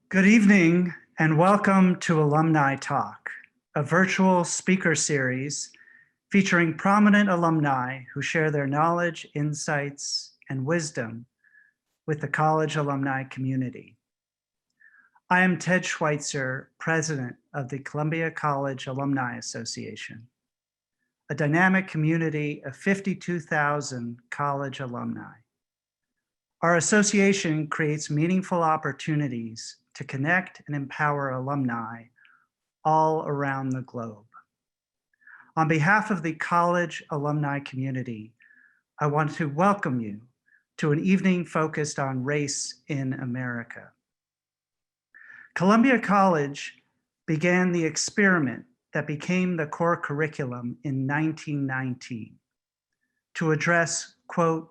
Good evening and welcome to AlumniTALK, a virtual speaker series featuring prominent alumni who share their knowledge, insights, and wisdom with the college alumni community. I am Ted Schweitzer, president of the Columbia College Alumni Association, a dynamic community of 52,000 college alumni. Our association creates meaningful opportunities to connect and empower alumni all around the globe. On behalf of the college alumni community, I want to welcome you to an evening focused on race in America. Columbia College began the experiment that became the core curriculum in 1919 to address, quote,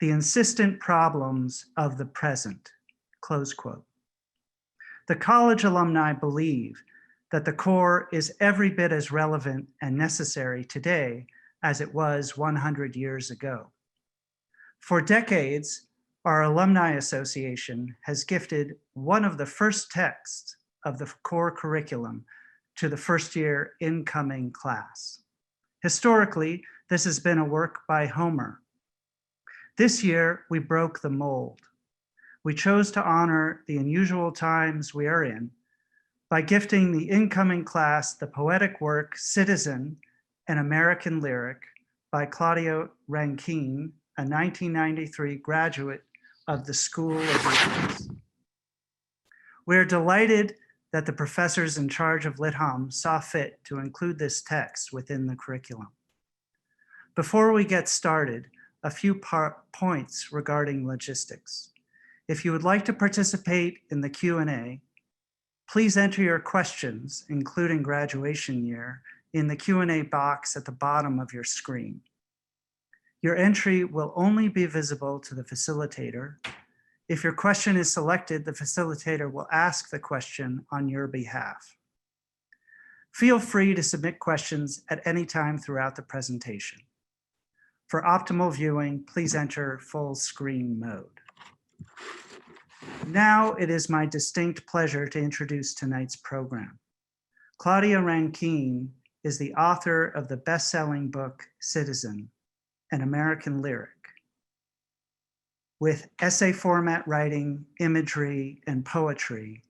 the insistent problems of the present, close quote. The college alumni believe that the core is every bit as relevant and necessary today as it was 100 years ago. For decades, our Alumni Association has gifted one of the first texts of the core curriculum to the first-year incoming class. Historically, this has been a work by Homer. This year, we broke the mold. We chose to honor the unusual times we are in by gifting the incoming class the poetic work Citizen, an American Lyric by Claudia Rankine, a 1993 graduate of the School of the Arts. We are delighted that the professors in charge of Lit Hum saw fit to include this text within the curriculum. Before we get started, a few points regarding logistics. If you would like to participate in the Q&A, please enter your questions, including graduation year, in the Q&A box at the bottom of your screen. Your entry will only be visible to the facilitator. If your question is selected, the facilitator will ask the question on your behalf. Feel free to submit questions at any time throughout the presentation. For optimal viewing, please enter full screen mode. Now it is my distinct pleasure to introduce tonight's program. Claudia Rankine is the author of the best-selling book, Citizen, an American Lyric. With essay format writing, imagery, and poetry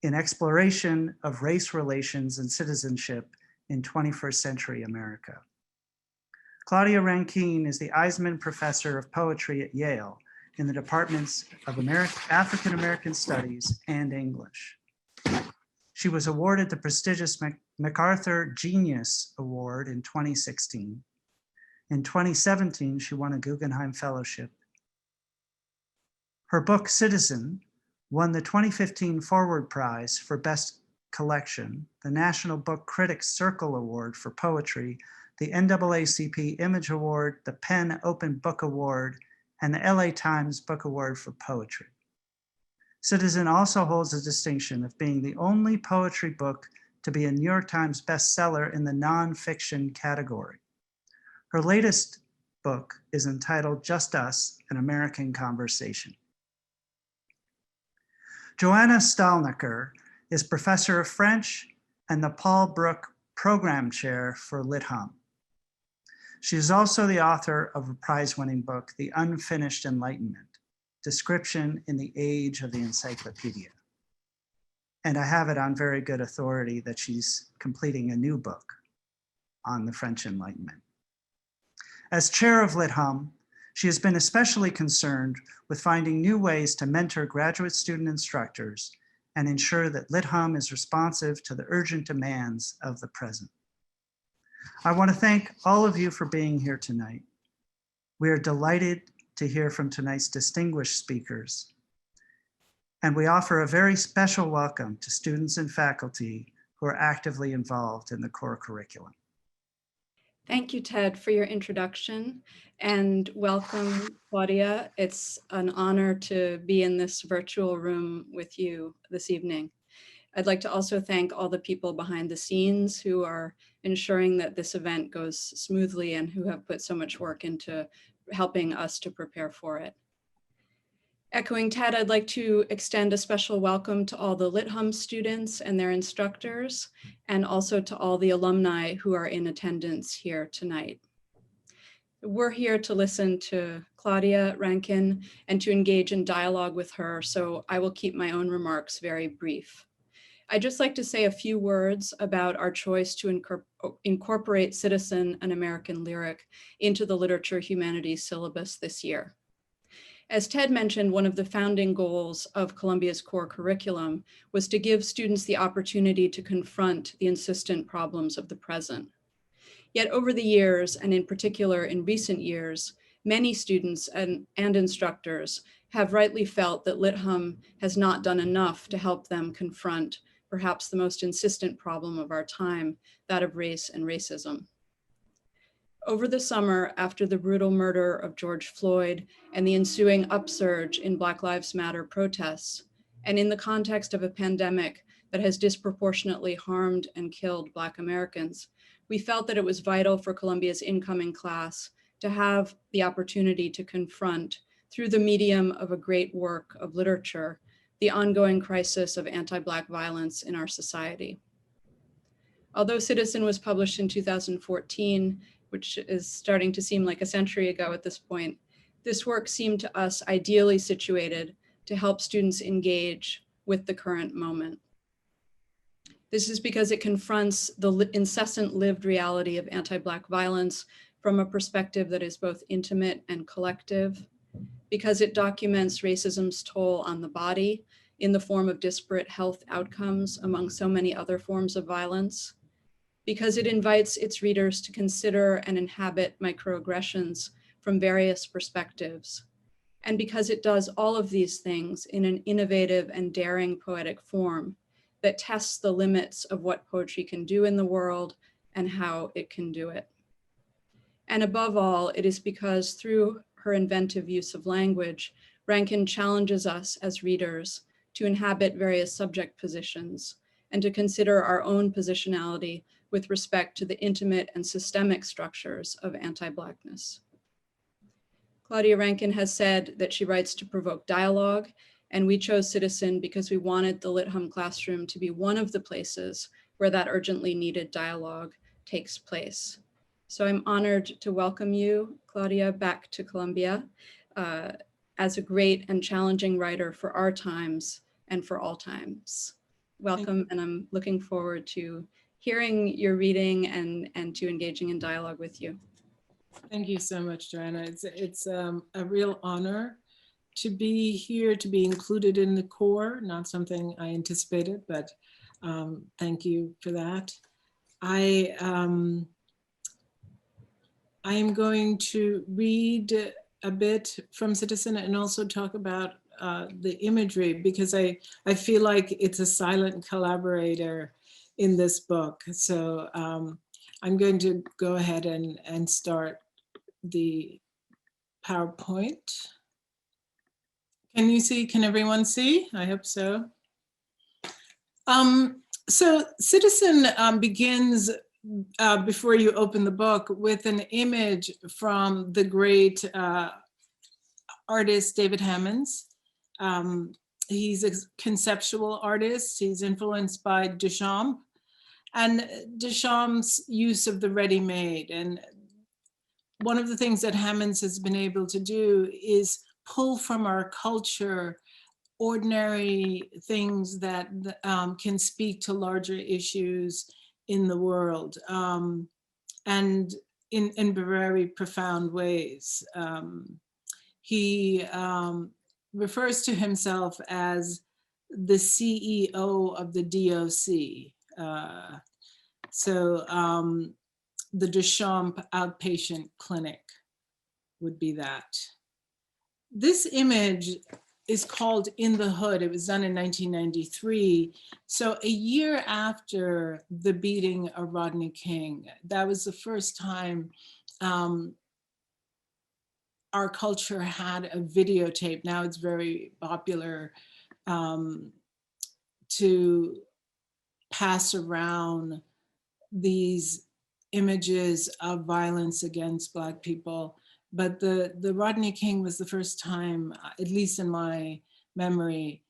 in exploration of race relations and citizenship in 21st century America. Claudia Rankine is the Eisman Professor of Poetry at Yale in the departments of African American Studies and English. She was awarded the prestigious MacArthur Genius Award in 2016. In 2017, she won a Guggenheim Fellowship. Her book, Citizen, won the 2015 Forward Prize for Best Collection, the National Book Critics Circle Award for Poetry, the NAACP Image Award, the PEN Open Book Award, and the LA Times Book Award for Poetry. Citizen also holds the distinction of being the only poetry book to be a New York Times bestseller in the nonfiction category. Her latest book is entitled Just Us, an American Conversation. Joanna Stalnaker is Professor of French and the Paul Brook Program Chair for Lit Hum. She is also the author of a prize-winning book, The Unfinished Enlightenment, Description in the Age of the Encyclopedia. And I have it on very good authority that she's completing a new book on the French Enlightenment. As chair of Lit Hum, she has been especially concerned with finding new ways to mentor graduate student instructors and ensure that Lit Hum is responsive to the urgent demands of the present. I want to thank all of you for being here tonight. We are delighted to hear from tonight's distinguished speakers, and we offer a very special welcome to students and faculty who are actively involved in the core curriculum. Thank you, Ted, for your introduction, and welcome, Claudia. It's an honor to be in this virtual room with you this evening. I'd like to also thank all the people behind the scenes who are ensuring that this event goes smoothly and who have put so much work into helping us to prepare for it. Echoing Ted, I'd like to extend a special welcome to all the LitHum students and their instructors, and also to all the alumni who are in attendance here tonight. We're here to listen to Claudia Rankine and to engage in dialogue with her, so I will keep my own remarks very brief. I'd just like to say a few words about our choice to incorporate Citizen, an American Lyric, into the Literature Humanities syllabus this year. As Ted mentioned, one of the founding goals of Columbia's core curriculum was to give students the opportunity to confront the insistent problems of the present. Yet over the years, and in particular in recent years, many students and instructors have rightly felt that LitHum has not done enough to help them confront perhaps the most insistent problem of our time, that of race and racism. Over the summer, after the brutal murder of George Floyd and the ensuing upsurge in Black Lives Matter protests, and in the context of a pandemic that has disproportionately harmed and killed Black Americans, we felt that it was vital for Columbia's incoming class to have the opportunity to confront, through the medium of a great work of literature, the ongoing crisis of anti-Black violence in our society. Although Citizen was published in 2014, which is starting to seem like a century ago at this point, this work seemed to us ideally situated to help students engage with the current moment. This is because it confronts the incessant lived reality of anti-Black violence from a perspective that is both intimate and collective, because it documents racism's toll on the body in the form of disparate health outcomes among so many other forms of violence, because it invites its readers to consider and inhabit microaggressions from various perspectives, and because it does all of these things in an innovative and daring poetic form that tests the limits of what poetry can do in the world and how it can do it. And above all, it is because through her inventive use of language, Rankine challenges us as readers to inhabit various subject positions and to consider our own positionality with respect to the intimate and systemic structures of anti-Blackness. Claudia Rankine has said that she writes to provoke dialogue, and we chose Citizen because we wanted the LitHum classroom to be one of the places where that urgently needed dialogue takes place. So I'm honored to welcome you, Claudia, back to Columbia as a great and challenging writer for our times and for all times. Welcome, and I'm looking forward to hearing your reading and to engaging in dialogue with you. Thank you so much, Joanna. It's a real honor to be here, to be included in the core, not something I anticipated, but thank you for that. I am going to read a bit from Citizen and also talk about the imagery, because I feel like it's a silent collaborator in this book. So I'm going to go ahead and start the PowerPoint. Can you see? Can everyone see? I hope so. So Citizen begins, before you open the book, with an image from the great artist David Hammons. He's a conceptual artist. He's influenced by Duchamp and Duchamp's use of the ready-made. And one of the things that Hammons has been able to do is pull from our culture ordinary things that can speak to larger issues in the world, and in very profound ways. He refers to himself as the CEO of the DOC. The Duchamp Outpatient Clinic would be that. This image is called In the Hood. It was done in 1993. So a year after the beating of Rodney King, that was the first time our culture had a videotape. Now it's very popular to pass around these images of violence against Black people But the Rodney King was the first time, at least in my memory,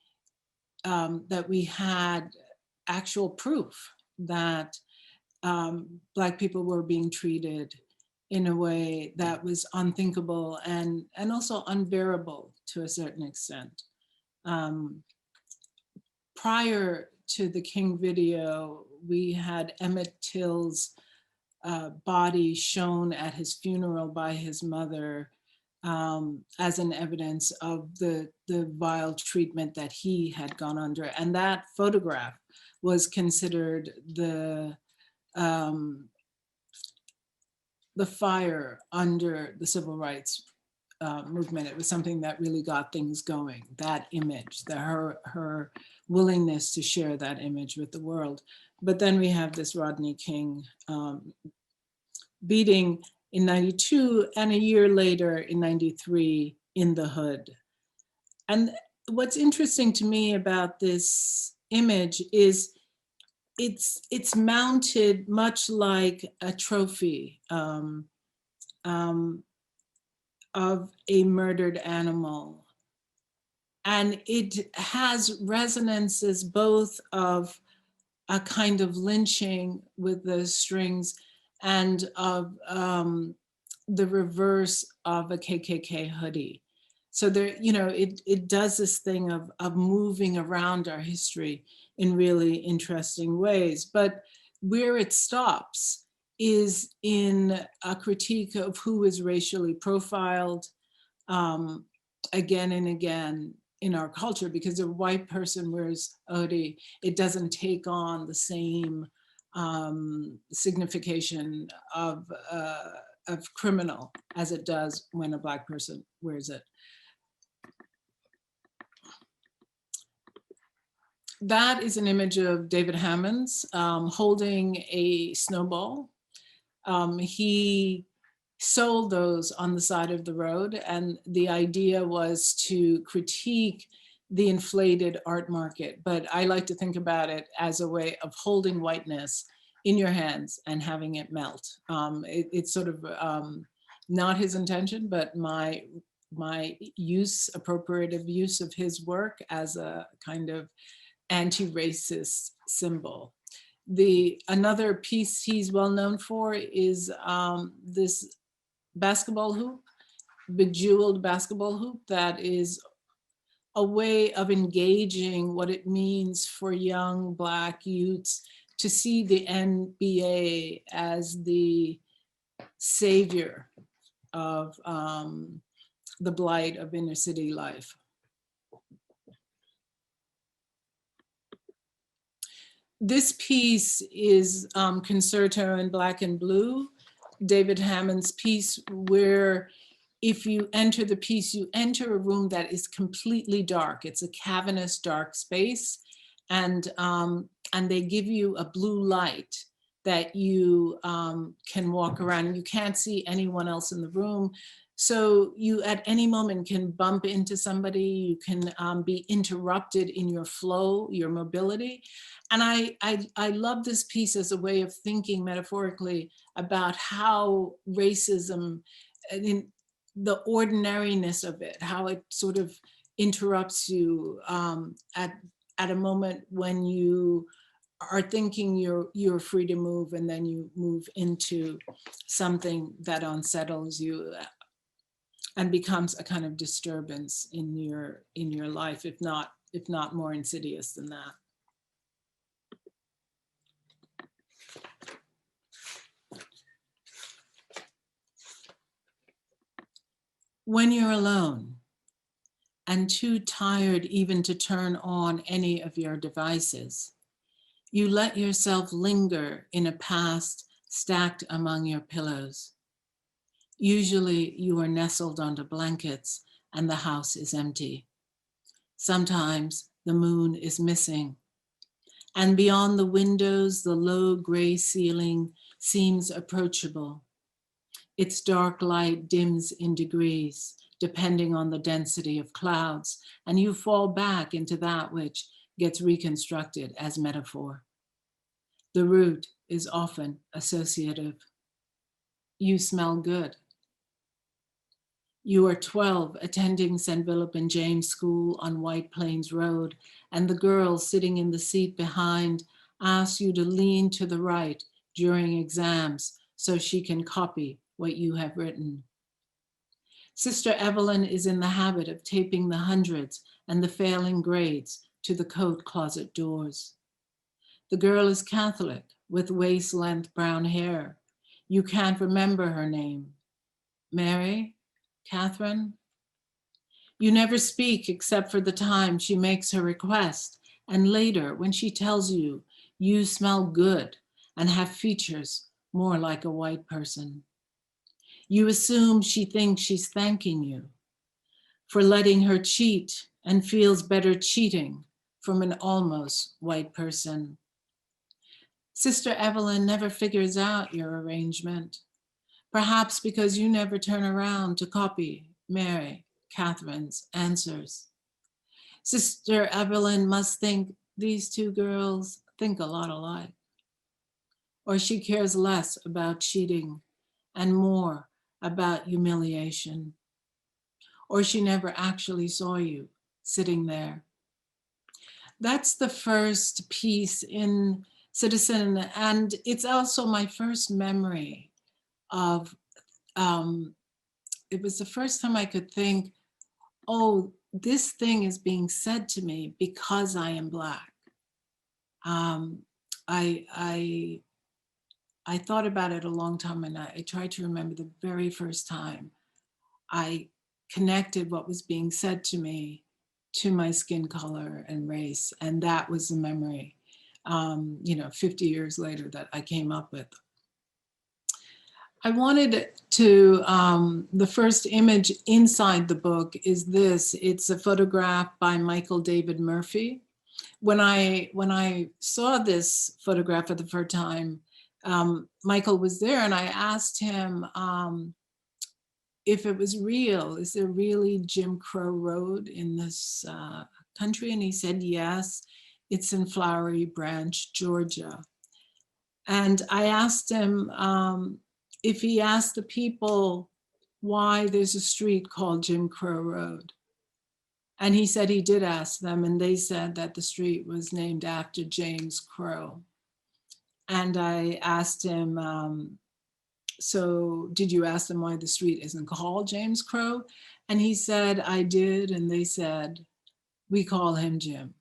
that we had actual proof that Black people were being treated in a way that was unthinkable and also unbearable to a certain extent. Prior to the King video, we had Emmett Till's body shown at his funeral by his mother as an evidence of the vile treatment that he had gone under. And that photograph was considered the fire under the civil rights movement. It was something that really got things going, that image, her willingness to share that image with the world. But then we have this Rodney King beating in 92 and a year later in 93 in the hood. And what's interesting to me about this image is it's mounted much like a trophy of a murdered animal. And it has resonances both of a kind of lynching with the strings and of the reverse of a KKK hoodie. So there, you know, it does this thing of moving around our history in really interesting ways. But where it stops is in a critique of who is racially profiled again and again in our culture, because a white person wears a hoodie, it doesn't take on the same signification of criminal as it does when a Black person wears it. That is an image of David Hammons holding a snowball. He sold those on the side of the road, and the idea was to critique the inflated art market. But I like to think about it as a way of holding whiteness in your hands and having it melt. It's sort of not his intention, but my appropriative use of his work as a kind of anti-racist symbol. Another piece he's well known for is this basketball hoop, bejeweled basketball hoop, that is a way of engaging what it means for young Black youths to see the NBA as the savior of the blight of inner city life. This piece is Concerto in Black and Blue, David Hammons' piece, where if you enter the piece, you enter a room that is completely dark. It's a cavernous dark space, and they give you a blue light that you can walk around, and you can't see anyone else in the room. So you at any moment can bump into somebody, you can be interrupted in your flow, your mobility. And I love this piece as a way of thinking metaphorically about how racism, in the ordinariness of it, how it sort of interrupts you at a moment when you are thinking you're free to move, and then you move into something that unsettles you and becomes a kind of disturbance in your life, if not more insidious than that. When you're alone and too tired even to turn on any of your devices, you let yourself linger in a past stacked among your pillows. Usually you are nestled under blankets and the house is empty. Sometimes the moon is missing, and beyond the windows, the low gray ceiling seems approachable. Its dark light dims in degrees, depending on the density of clouds, and you fall back into that which gets reconstructed as metaphor. The root is often associative. You smell good. You are 12, attending St. Philip and James School on White Plains Road, and the girl sitting in the seat behind asks you to lean to the right during exams so she can copy what you have written. Sister Evelyn is in the habit of taping the hundreds and the failing grades to the coat closet doors. The girl is Catholic with waist-length brown hair. You can't remember her name. Mary? Catherine? You never speak except for the time she makes her request, and later when she tells you, you smell good and have features more like a white person. You assume she thinks she's thanking you for letting her cheat and feels better cheating from an almost white person. Sister Evelyn never figures out your arrangement, perhaps because you never turn around to copy Mary Catherine's answers. Sister Evelyn must think these two girls think a lot alike, or she cares less about cheating and more about humiliation, or she never actually saw you sitting there. That's the first piece in Citizen, and it's also my first memory of, it was the first time I could think, oh, this thing is being said to me because I am Black. I thought about it a long time, and I tried to remember the very first time I connected what was being said to me to my skin color and race. And that was the memory, 50 years later that I came up with. I wanted to, the first image inside the book is this. It's a photograph by Michael David Murphy. When I saw this photograph for the first time, Michael was there, and I asked him if it was real. Is there really Jim Crow Road in this country? And he said, yes, it's in Flowery Branch, Georgia. And I asked him if he asked the people why there's a street called Jim Crow Road. And he said he did ask them, and they said that the street was named after James Crow. And I asked him, so did you ask them why the street isn't called James Crow? And he said, I did. And they said, we call him Jim.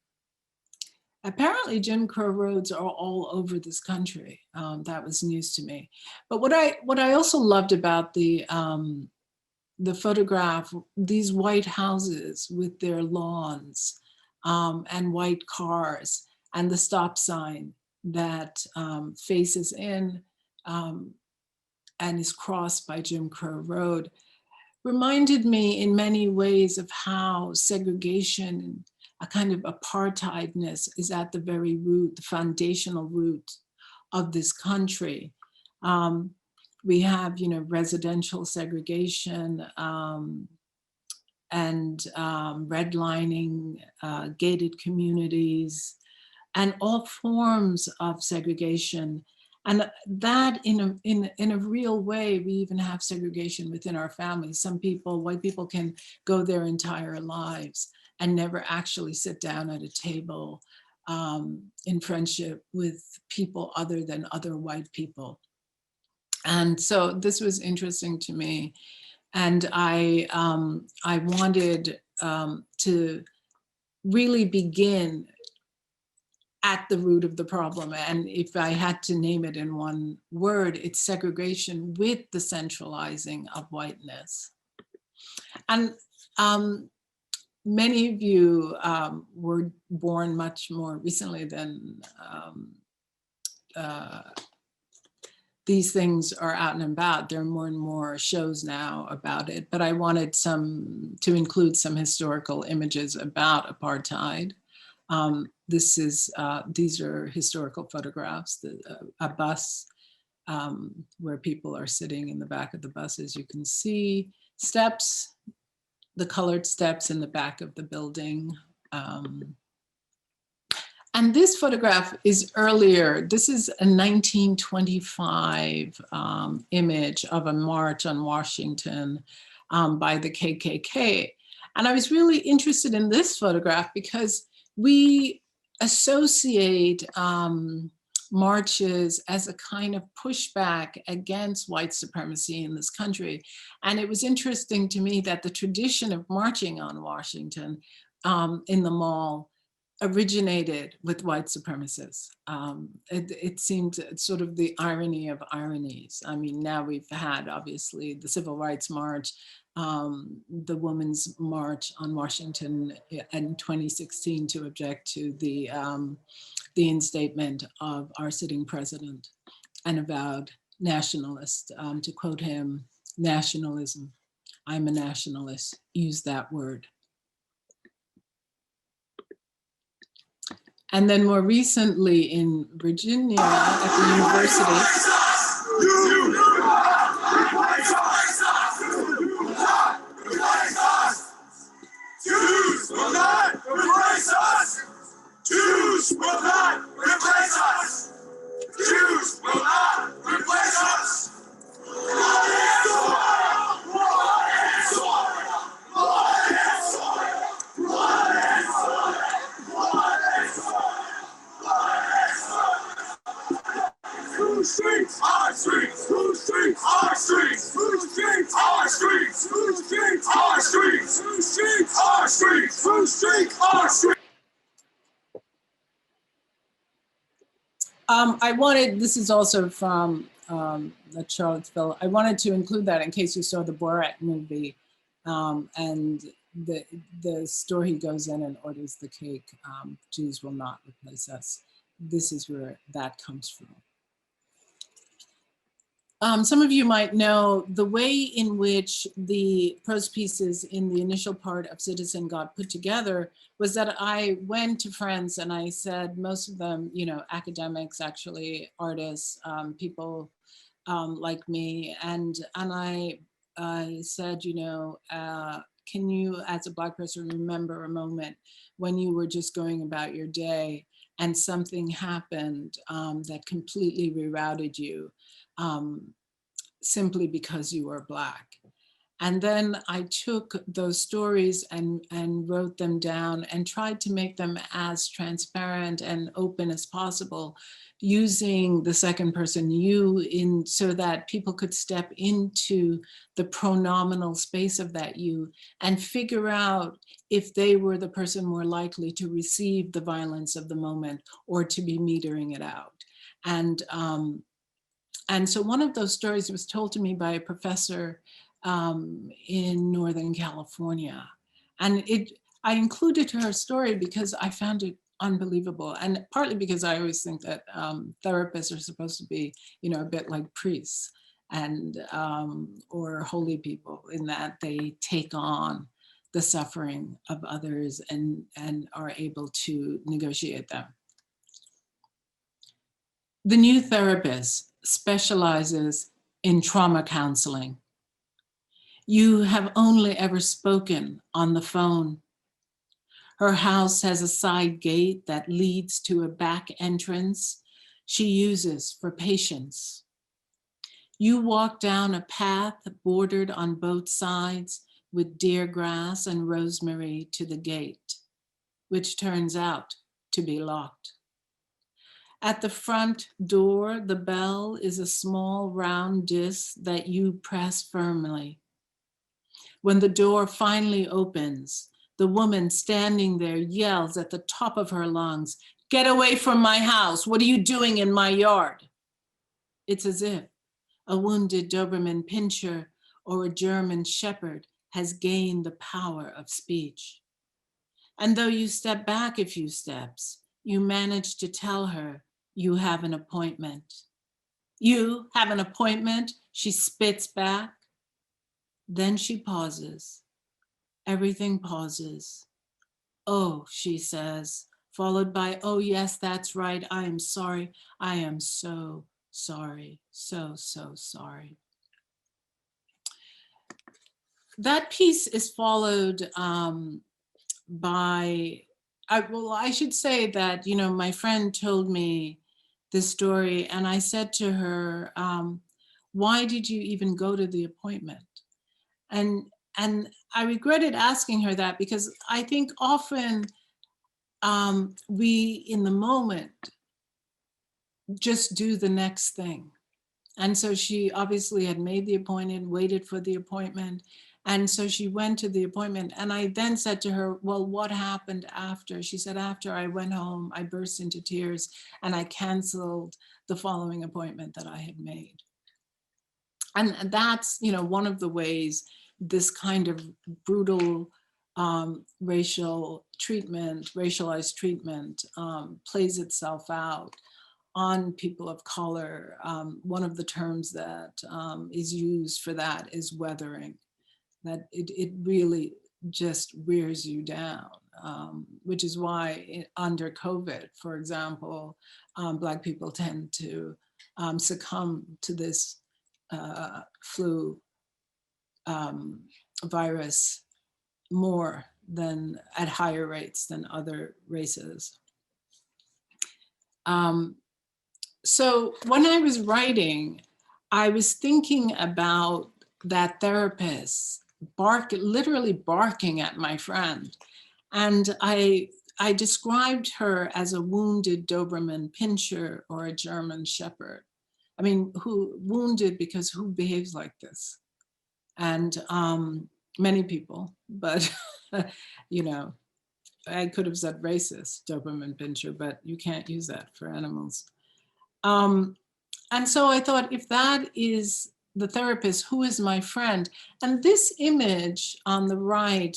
Apparently Jim Crow roads are all over this country. That was news to me. But what I also loved about the photograph, these white houses with their lawns and white cars and the stop sign that faces in and is crossed by Jim Crow Road, reminded me in many ways of how segregation and a kind of apartheidness is at the very root, the foundational root of this country. We have, residential segregation and redlining, gated communities, and all forms of segregation. And that in a real way, we even have segregation within our families. Some people, white people, can go their entire lives and never actually sit down at a table in friendship with people other than other white people. And so this was interesting to me. And I wanted to really begin at the root of the problem. And if I had to name it in one word, it's segregation with the centralizing of whiteness. And many of you were born much more recently than these things are out and about. There are more and more shows now about it, but I wanted to include some historical images about apartheid. These are historical photographs, a bus where people are sitting in the back of the bus, as you can see, steps, the colored steps in the back of the building. And this photograph is earlier. This is a 1925 image of a march on Washington. by the KKK. And I was really interested in this photograph because we associate marches as a kind of pushback against white supremacy in this country. And it was interesting to me that the tradition of marching on Washington in the mall originated with white supremacists. It seemed sort of the irony of ironies. I mean, now we've had obviously the Civil Rights March, the Women's March on Washington in 2016 to object to the instatement of our sitting president, an avowed nationalist. To quote him, nationalism, I'm a nationalist, use that word. And then more recently in Virginia at the university. Jews will not replace us! Jews will not replace us! Jews will not replace us! Blood and soil! Blood and soil! Blood and soil! Blood and soil! Blood and soil! Blood and soil! Whose streets? Our streets! Whose streets? Our streets! Whose streets? Our streets! Whose streets? Our streets! Whose streets? Our streets! Whose streets? Our streets! I wanted, this is also from the Charlottesville, I wanted to include that in case you saw the Borat movie and the store he goes in and orders the cake, Jews will not replace us. This is where that comes from. Some of you might know the way in which the prose pieces in the initial part of Citizen got put together was that I went to friends and I said, most of them, you know, academics, actually artists, people like me. And I said, you know, can you as a Black person remember a moment when you were just going about your day and something happened that completely rerouted you? Simply because you were Black. And then I took those stories and wrote them down and tried to make them as transparent and open as possible, using the second person you so that people could step into the pronominal space of that you and figure out if they were the person more likely to receive the violence of the moment or to be metering it out. And so one of those stories was told to me by a professor in Northern California. And I included her story because I found it unbelievable. And partly because I always think that therapists are supposed to be, you know, a bit like priests and or holy people in that they take on the suffering of others and are able to negotiate them. The new therapist specializes in trauma counseling. You have only ever spoken on the phone. Her house has a side gate that leads to a back entrance she uses for patients. You walk down a path bordered on both sides with deer grass and rosemary to the gate, which turns out to be locked. At the front door, the bell is a small round disc that you press firmly. When the door finally opens, the woman standing there yells at the top of her lungs, "Get away from my house! What are you doing in my yard?" It's as if a wounded Doberman Pinscher or a German Shepherd has gained the power of speech. And though you step back a few steps, you manage to tell her, "You have an appointment." "You have an appointment?" she spits back. Then she pauses. Everything pauses. "Oh," she says, followed by, "Oh yes, that's right. I am sorry. I am so sorry. So, so sorry." That piece is followed by, I should say that, you know, my friend told me this story and I said to her, why did you even go to the appointment? And I regretted asking her that because I think often we, in the moment, just do the next thing. And so she obviously had made the appointment, waited for the appointment. And so she went to the appointment. And I then said to her, well, what happened after? She said, after I went home, I burst into tears and I canceled the following appointment that I had made. And that's, you know, one of the ways this kind of brutal racial treatment, racialized treatment plays itself out on people of color. One of the terms that is used for that is weathering, that it really just wears you down, which is why under COVID, for example, Black people tend to succumb to this flu virus more than at higher rates than other races. So when I was writing, I was thinking about that therapist literally barking at my friend. And I described her as a wounded Doberman Pinscher or a German Shepherd. I mean, wounded because who behaves like this? And many people, but you know, I could have said racist Doberman Pinscher, but you can't use that for animals. And so I thought, if that is the therapist, who is my friend? And this image on the right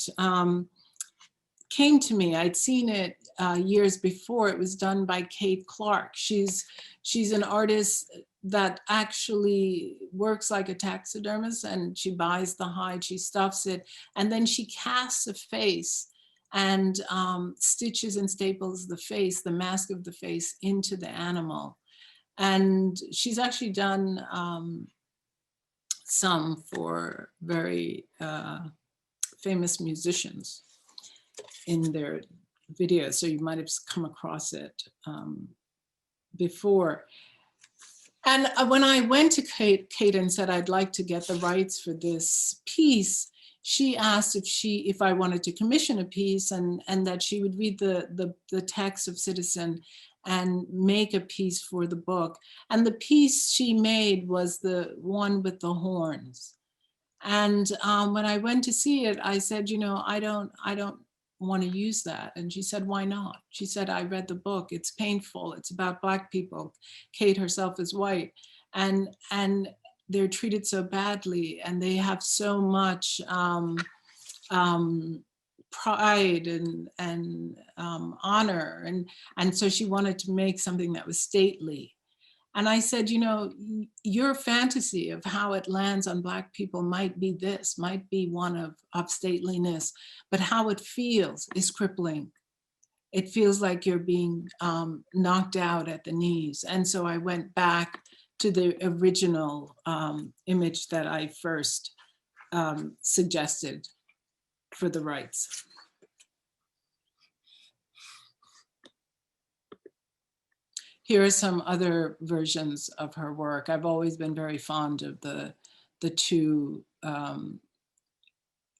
came to me. I'd seen it years before. It was done by Kate Clark. She's an artist that actually works like a taxidermist, and she buys the hide, she stuffs it, and then she casts a face and stitches and staples the face, the mask of the face, into the animal. And she's actually done some for very famous musicians in their videos. So you might have come across it before. And when I went to Kate and said, I'd like to get the rights for this piece, she asked if I wanted to commission a piece, and that she would read the text of Citizen and make a piece for the book. And the piece she made was the one with the horns. And when I went to see it, I said, you know, I don't want to use that. And she said, why not? She said, I read the book. It's painful. It's about Black people. Kate herself is white. And they're treated so badly, and they have so much pride and honor. And so she wanted to make something that was stately. And I said, you know, your fantasy of how it lands on Black people might be one of stateliness, but how it feels is crippling. It feels like you're being knocked out at the knees. And so I went back to the original image that I first suggested for the rights. Here are some other versions of her work. I've always been very fond of the two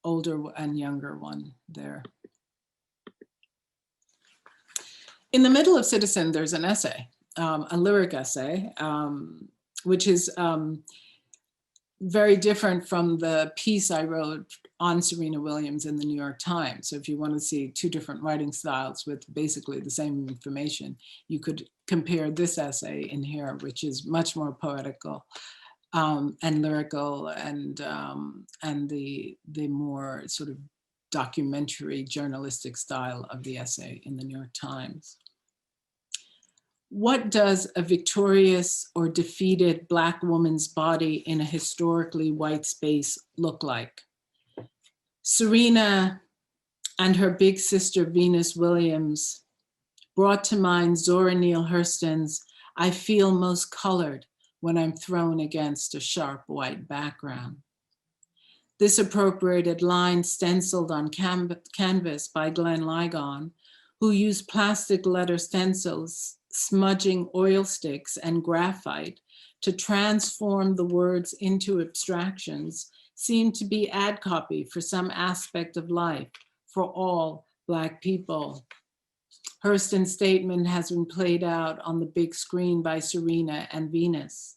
older and younger one there. In the middle of Citizen, there's an essay, a lyric essay, which is very different from the piece I wrote on Serena Williams in the New York Times. So if you want to see two different writing styles with basically the same information, you could compare this essay in here, which is much more poetical and lyrical, and the more sort of documentary journalistic style of the essay in the New York Times. What does a victorious or defeated Black woman's body in a historically white space look like? Serena and her big sister Venus Williams brought to mind Zora Neale Hurston's "I feel most colored when I'm thrown against a sharp white background." This appropriated line stenciled on canvas by Glenn Ligon, who used plastic letter stencils, smudging oil sticks and graphite to transform the words into abstractions, seemed to be ad copy for some aspect of life for all Black people. Hurston's statement has been played out on the big screen by Serena and Venus.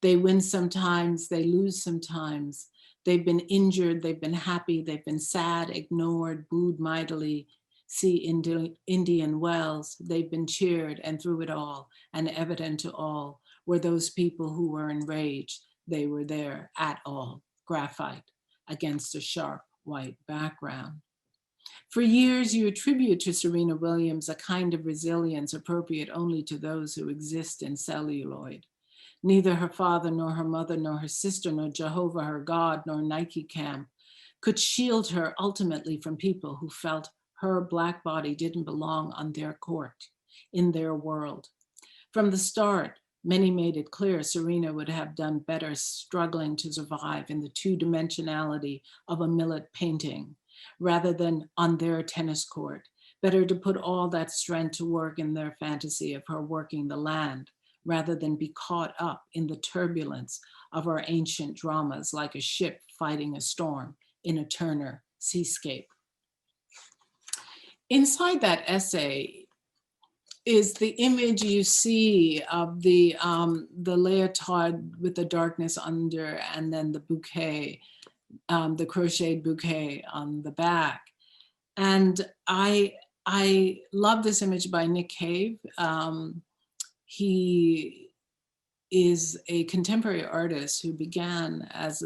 They win sometimes, they lose sometimes. They've been injured, they've been happy, they've been sad, ignored, booed mightily. See Indian Wells, they've been cheered, and through it all, and evident to all, were those people who were enraged. They were there at all, graphite against a sharp white background. For years, you attribute to Serena Williams a kind of resilience appropriate only to those who exist in celluloid. Neither her father, nor her mother, nor her sister, nor Jehovah, her God, nor Nike Camp could shield her ultimately from people who felt her Black body didn't belong on their court, in their world. From the start, many made it clear Serena would have done better struggling to survive in the two-dimensionality of a Millet painting, rather than on their tennis court. Better to put all that strength to work in their fantasy of her working the land, rather than be caught up in the turbulence of our ancient dramas like a ship fighting a storm in a Turner seascape. Inside that essay is the image you see of the leotard with the darkness under, and then the bouquet, the crocheted bouquet on the back. And I love this image by Nick Cave. He is a contemporary artist who began as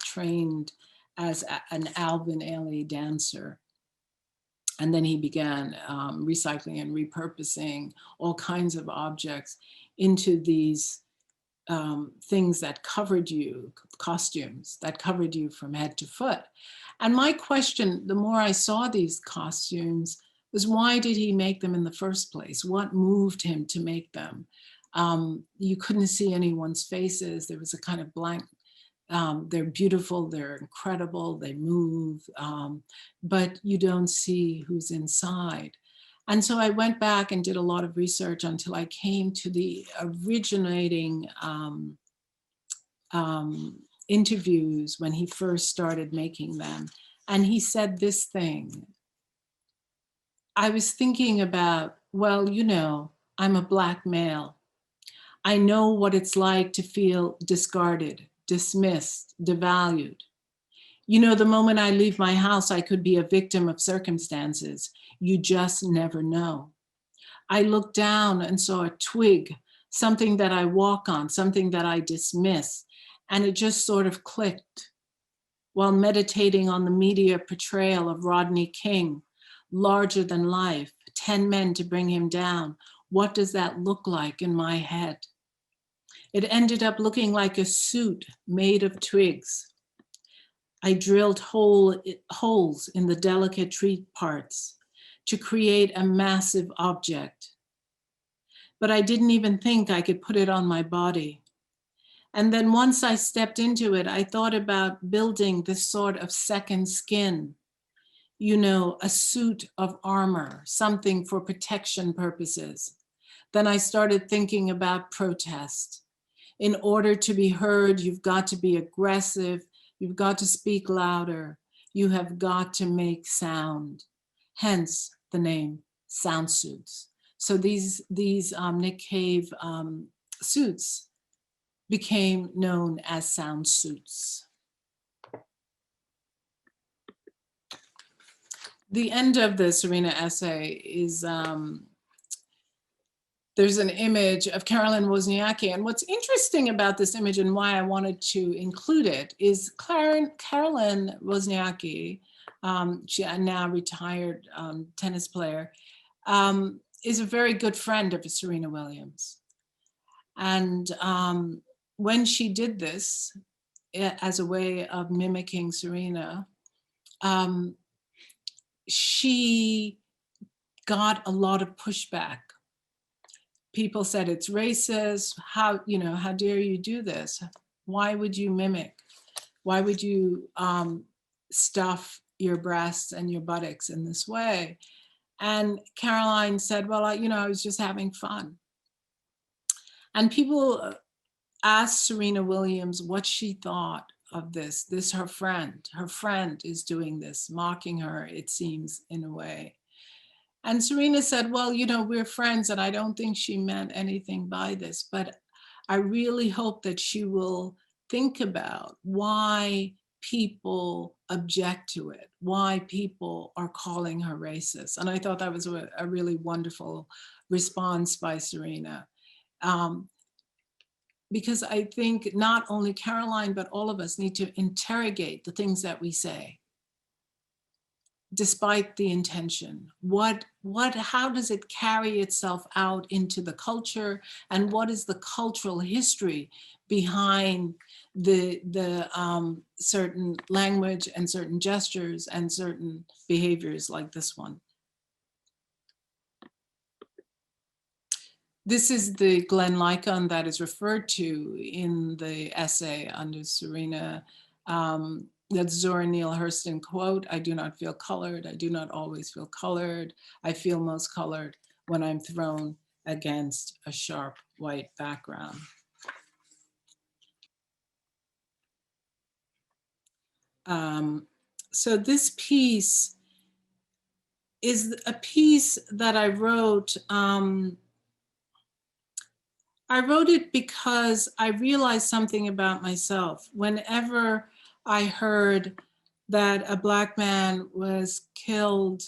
trained as an Alvin Ailey dancer. And then he began recycling and repurposing all kinds of objects into these things that covered you, costumes that covered you from head to foot. And my question, the more I saw these costumes, was why did he make them in the first place? What moved him to make them? You couldn't see anyone's faces. There was a kind of blank. They're beautiful, they're incredible, they move, but you don't see who's inside. And so I went back and did a lot of research until I came to the originating interviews when he first started making them. And he said this thing. I was thinking about, well, you know, I'm a Black male. I know what it's like to feel discarded, dismissed, devalued. You know, the moment I leave my house, I could be a victim of circumstances. You just never know. I looked down and saw a twig, something that I walk on, something that I dismiss, and it just sort of clicked. While meditating on the media portrayal of Rodney King, larger than life, 10 men to bring him down, what does that look like in my head? It ended up looking like a suit made of twigs. I drilled holes in the delicate tree parts to create a massive object. But I didn't even think I could put it on my body. And then once I stepped into it, I thought about building this sort of second skin, you know, a suit of armor, something for protection purposes. Then I started thinking about protest. In order to be heard, you've got to be aggressive, you've got to speak louder, you have got to make sound. Hence the name sound suits. So these Nick Cave suits became known as sound suits. The end of the Serena essay is, there's an image of Carolyn Wozniacki. And what's interesting about this image and why I wanted to include it is Carolyn Wozniacki, she a now retired tennis player, is a very good friend of Serena Williams. And when she did this as a way of mimicking Serena, she got a lot of pushback. People said it's racist. How dare you do this? Why would you mimic? Why would you stuff your breasts and your buttocks in this way? And Caroline said, well, I was just having fun. And people asked Serena Williams what she thought of this. This, her friend is doing this, mocking her, it seems, in a way. And Serena said, well, you know, we're friends, and I don't think she meant anything by this, but I really hope that she will think about why people object to it, why people are calling her racist. And I thought that was a really wonderful response by Serena. Because I think not only Caroline, but all of us need to interrogate the things that we say, despite the intention. How does it carry itself out into the culture, and what is the cultural history behind the certain language and certain gestures and certain behaviors like this one? This is the Glen Lycon that is referred to in the essay under Serena. That's Zora Neale Hurston quote, "I do not feel colored. I do not always feel colored. I feel most colored when I'm thrown against a sharp white background." So this piece is a piece that I wrote. I wrote it because I realized something about myself. Whenever I heard that a Black man was killed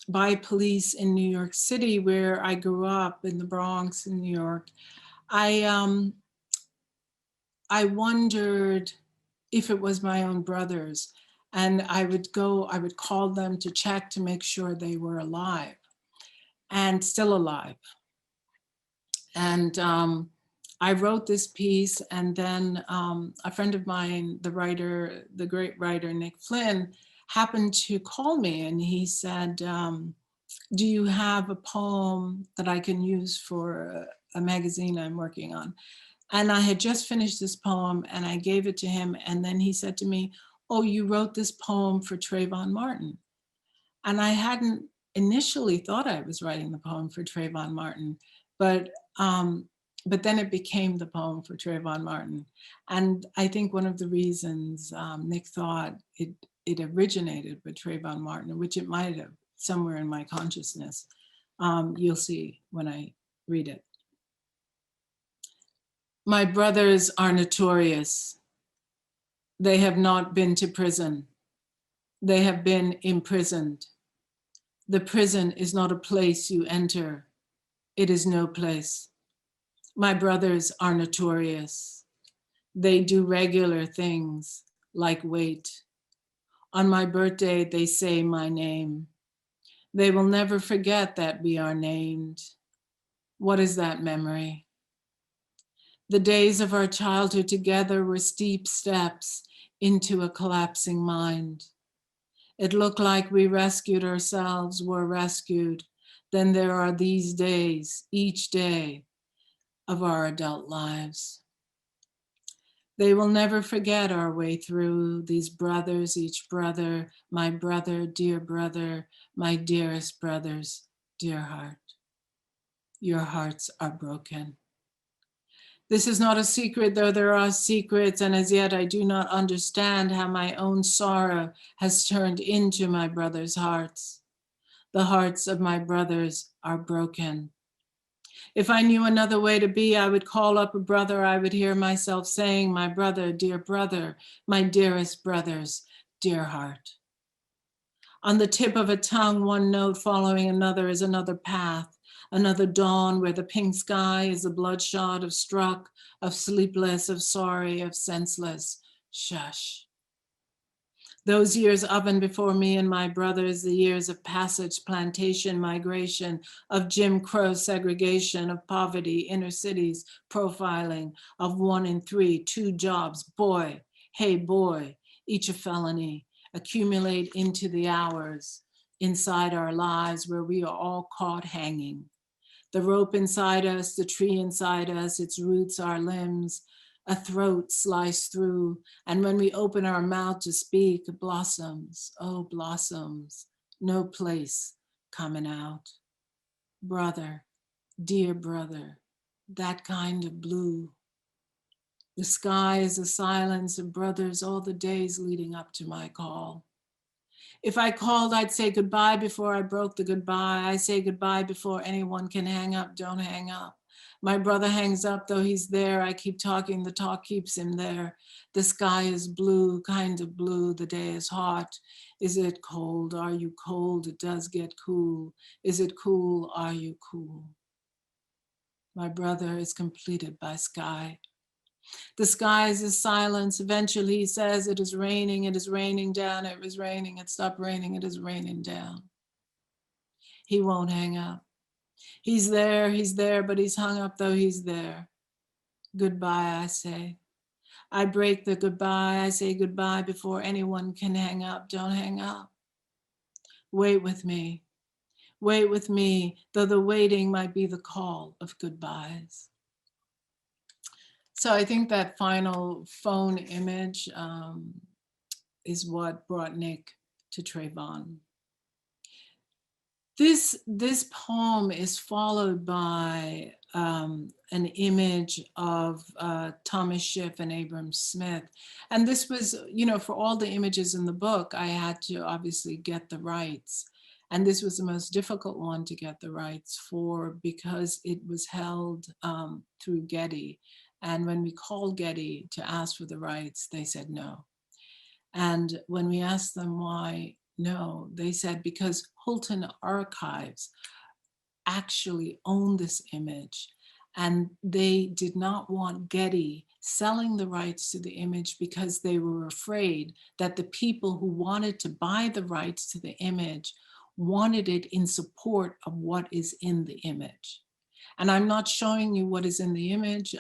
by police in New York City, where I grew up in the Bronx in New York, I wondered if it was my own brothers. And I would call them to check to make sure they were alive and still alive. And I wrote this piece, and then a friend of mine, the great writer, Nick Flynn, happened to call me, and he said, do you have a poem that I can use for a magazine I'm working on? And I had just finished this poem, and I gave it to him, and then he said to me, oh, you wrote this poem for Trayvon Martin. And I hadn't initially thought I was writing the poem for Trayvon Martin, but then it became the poem for Trayvon Martin. And I think one of the reasons Nick thought it originated with Trayvon Martin, which it might have somewhere in my consciousness, you'll see when I read it. My brothers are notorious. They have not been to prison. They have been imprisoned. The prison is not a place you enter. It is no place. My brothers are notorious. They do regular things like wait. On my birthday, they say my name. They will never forget that we are named. What is that memory? The days of our childhood together were steep steps into a collapsing mind. It looked like we rescued ourselves, were rescued. Then there are these days, each day of our adult lives. They will never forget our way through, these brothers, each brother, my brother, my dearest brothers, dear heart. Your hearts are broken. This is not a secret, though there are secrets, and as yet I do not understand how my own sorrow has turned into my brothers' hearts. The hearts of my brothers are broken. If I knew another way to be, I would call up a brother. I would hear myself saying, my brother, my dearest brothers, dear heart. On the tip of a tongue, one note following another is another path, another dawn where the pink sky is the bloodshot of struck, of sleepless, of sorry, of senseless. Shush. Those years oven before me and my brothers, the years of passage, plantation, migration, of Jim Crow segregation, of poverty, inner cities, profiling, of 1 in 3, 2 jobs, boy, hey boy, each a felony, accumulate into the hours inside our lives where we are all caught hanging. The rope inside us, the tree inside us, its roots, our limbs, a throat sliced through, and when we open our mouth to speak, blossoms, oh blossoms, no place coming out. Brother, dear brother, that kind of blue. The sky is a silence of brothers all the days leading up to my call. If I called, I'd say goodbye before I broke the goodbye. I say goodbye before anyone can hang up. Don't hang up. My brother hangs up, though he's there. I keep talking, the talk keeps him there. The sky is blue, kind of blue. The day is hot. Is it cold? Are you cold? It does get cool. Is it cool? Are you cool? My brother is completed by sky. The sky is a silence. Eventually he says, it is raining down, it was raining, it stopped raining, it is raining down. He won't hang up. He's there, but he's hung up, though he's there. Goodbye, I say. I break the goodbye. I say goodbye before anyone can hang up. Don't hang up. Wait with me, though the waiting might be the call of goodbyes. So I think that final phone image is what brought Nick to Trayvon. This poem is followed by an image of Thomas Schiff and Abram Smith. And this was, you know, for all the images in the book, I had to obviously get the rights. And this was the most difficult one to get the rights for because it was held through Getty. And when we called Getty to ask for the rights, they said no. And when we asked them why no, they said because Hulton Archives actually owned this image and they did not want Getty selling the rights to the image because they were afraid that the people who wanted to buy the rights to the image wanted it in support of what is in the image. And I'm not showing you what is in the image,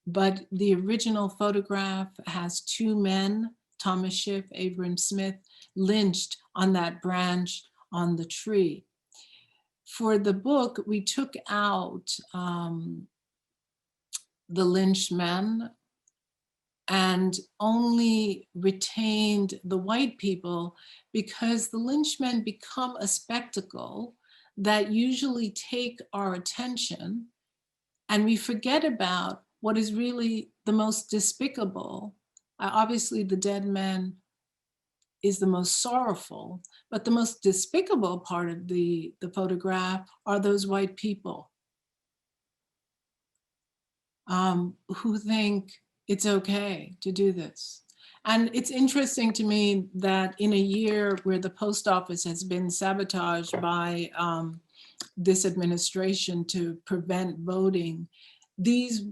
but the original photograph has two men, Thomas Schiff, Abram Smith, lynched on that branch on the tree. For the book, we took out the lynched men and only retained the white people because the lynched men become a spectacle that usually take our attention and we forget about what is really the most despicable. Obviously, the dead man is the most sorrowful, but the most despicable part of the photograph are those white people who think it's okay to do this. And it's interesting to me that in a year where the post office has been sabotaged by this administration to prevent voting, these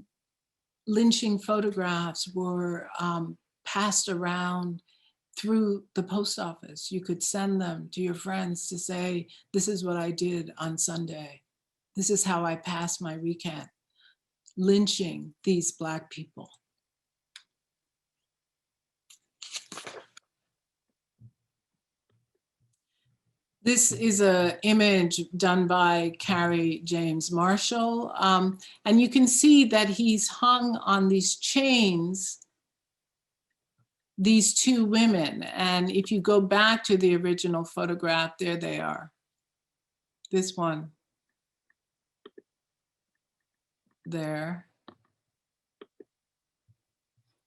lynching photographs were passed around through the post office. You could send them to your friends to say, this is what I did on Sunday. This is how I passed my recant, lynching these Black people. This is an image done by Carrie James Marshall. And you can see that he's hung on these chains, these two women. And if you go back to the original photograph, there they are. This one. There.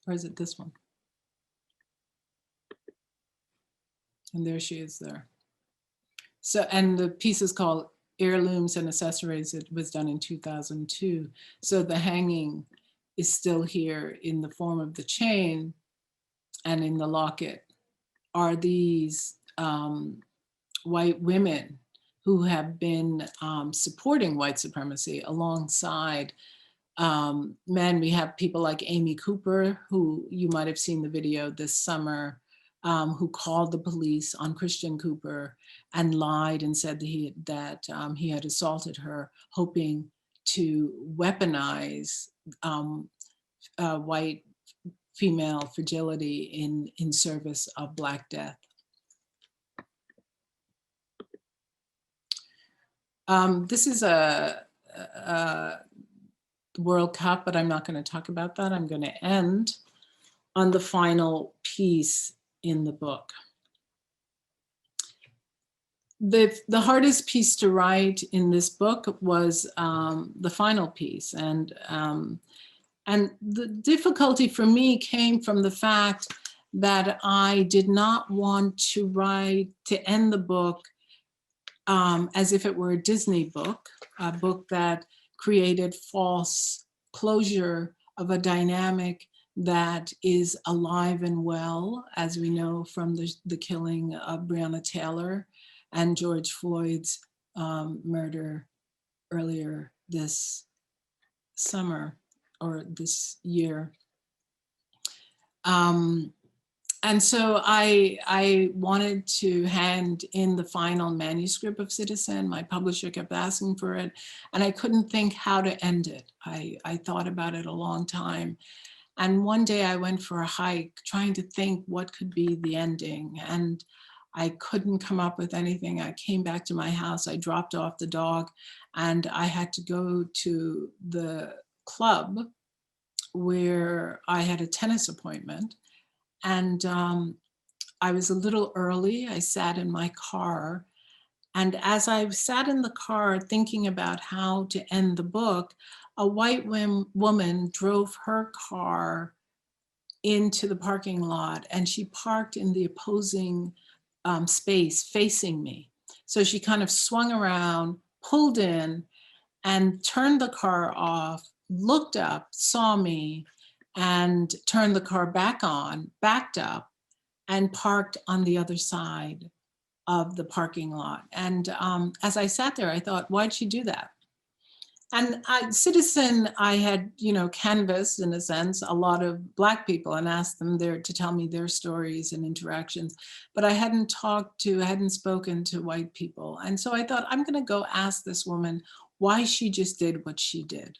Or is it this one? And there she is there. So, and the piece is called Heirlooms and Accessories. It was done in 2002. So the hanging is still here in the form of the chain, and in the locket are these white women who have been supporting white supremacy alongside men. We have people like Amy Cooper, who you might have seen the video this summer, who called the police on Christian Cooper and lied and said that he had assaulted her, hoping to weaponize white female fragility in service of Black death. This is a World Cup, but I'm not going to talk about that. I'm going to end on the final piece in the book. The hardest piece to write in this book was the final piece. And And the difficulty for me came from the fact that I did not want to end the book as if it were a Disney book, a book that created false closure of a dynamic that is alive and well, as we know from the killing of Breonna Taylor and George Floyd's murder earlier this summer or this year. And so I wanted to hand in the final manuscript of Citizen. My publisher kept asking for it, and I couldn't think how to end it. I thought about it a long time. And one day I went for a hike trying to think what could be the ending. And I couldn't come up with anything. I came back to my house, I dropped off the dog, and I had to go to the club where I had a tennis appointment. And I was a little early. I sat in my car. And as I sat in the car thinking about how to end the book, a white woman drove her car into the parking lot, and she parked in the opposing space facing me. So she kind of swung around, pulled in, and turned the car off, looked up, saw me, and turned the car back on, backed up, and parked on the other side of the parking lot. And as I sat there, I thought, why'd she do that? And Citizen, I had, canvassed, in a sense, a lot of Black people and asked them to tell me their stories and interactions. But I hadn't spoken to white people. And so I thought, I'm going to go ask this woman why she just did what she did,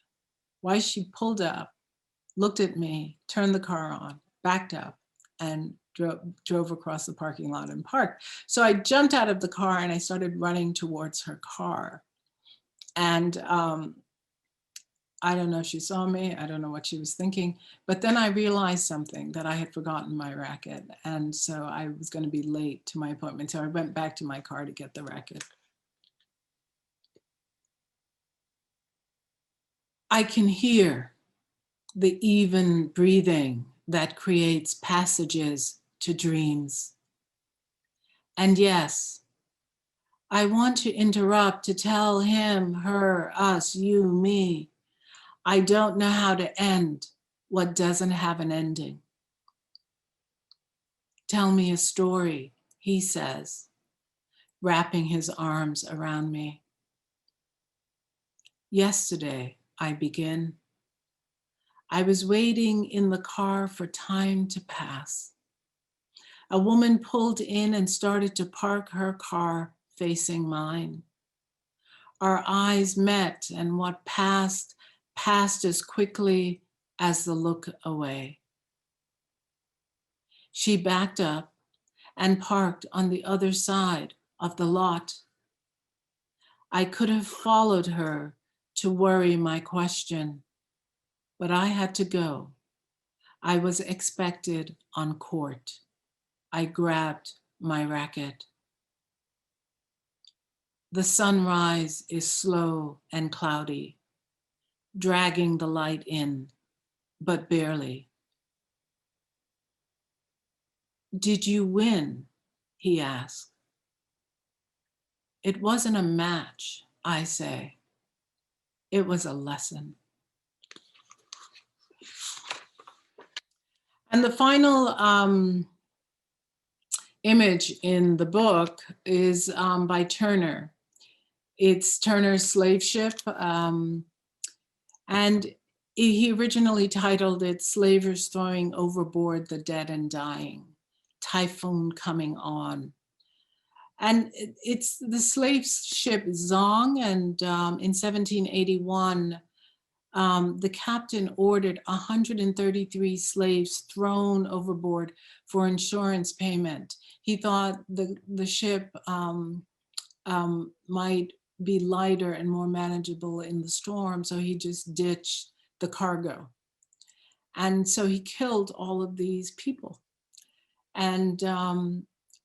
why she pulled up, looked at me, turned the car on, backed up, and drove across the parking lot and parked. So I jumped out of the car and I started running towards her car. And I don't know if she saw me, I don't know what she was thinking, but then I realized something, that I had forgotten my racket. And so I was going to be late to my appointment. So I went back to my car to get the racket. I can hear the even breathing that creates passages to dreams. And yes, I want to interrupt to tell him, her, us, you, me. I don't know how to end what doesn't have an ending. Tell me a story, he says, wrapping his arms around me. Yesterday, I begin. I was waiting in the car for time to pass. A woman pulled in and started to park her car facing mine. Our eyes met, and what passed as quickly as the look away. She backed up and parked on the other side of the lot. I could have followed her to worry my question, but I had to go. I was expected on court. I grabbed my racket. The sunrise is slow and cloudy, dragging the light in, but barely. Did you win? He asked. It wasn't a match, I say. It was a lesson. And the final image in the book is by Turner. It's Turner's slave ship. And he originally titled it Slavers Throwing Overboard the Dead and Dying, Typhoon Coming On. And it's the slave ship Zong, and in 1781, the captain ordered 133 slaves thrown overboard for insurance payment. He thought the ship might be lighter and more manageable in the storm, so he just ditched the cargo. And so he killed all of these people. And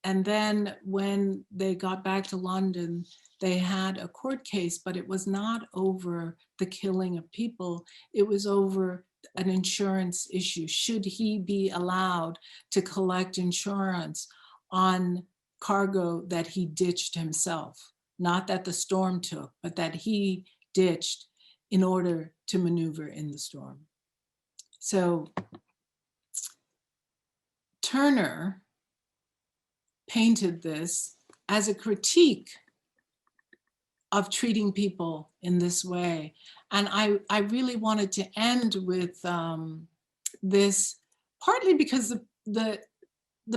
then when they got back to London, they had a court case, but it was not over the killing of people. It was over an insurance issue. Should he be allowed to collect insurance on cargo that he ditched himself? Not that the storm took, but that he ditched in order to maneuver in the storm. So Turner painted this as a critique of treating people in this way. And I really wanted to end with this, partly because the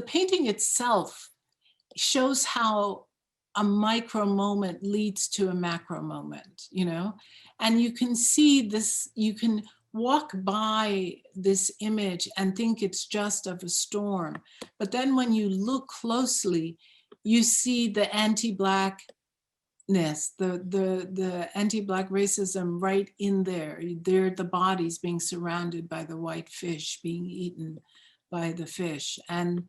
painting itself shows how a micro moment leads to a macro moment, you know? And you can see this, you can walk by this image and think it's just of a storm. But then when you look closely, you see the anti-Blackness, the anti-Black racism right in there. They're the bodies being surrounded by the white fish, being eaten by the fish. And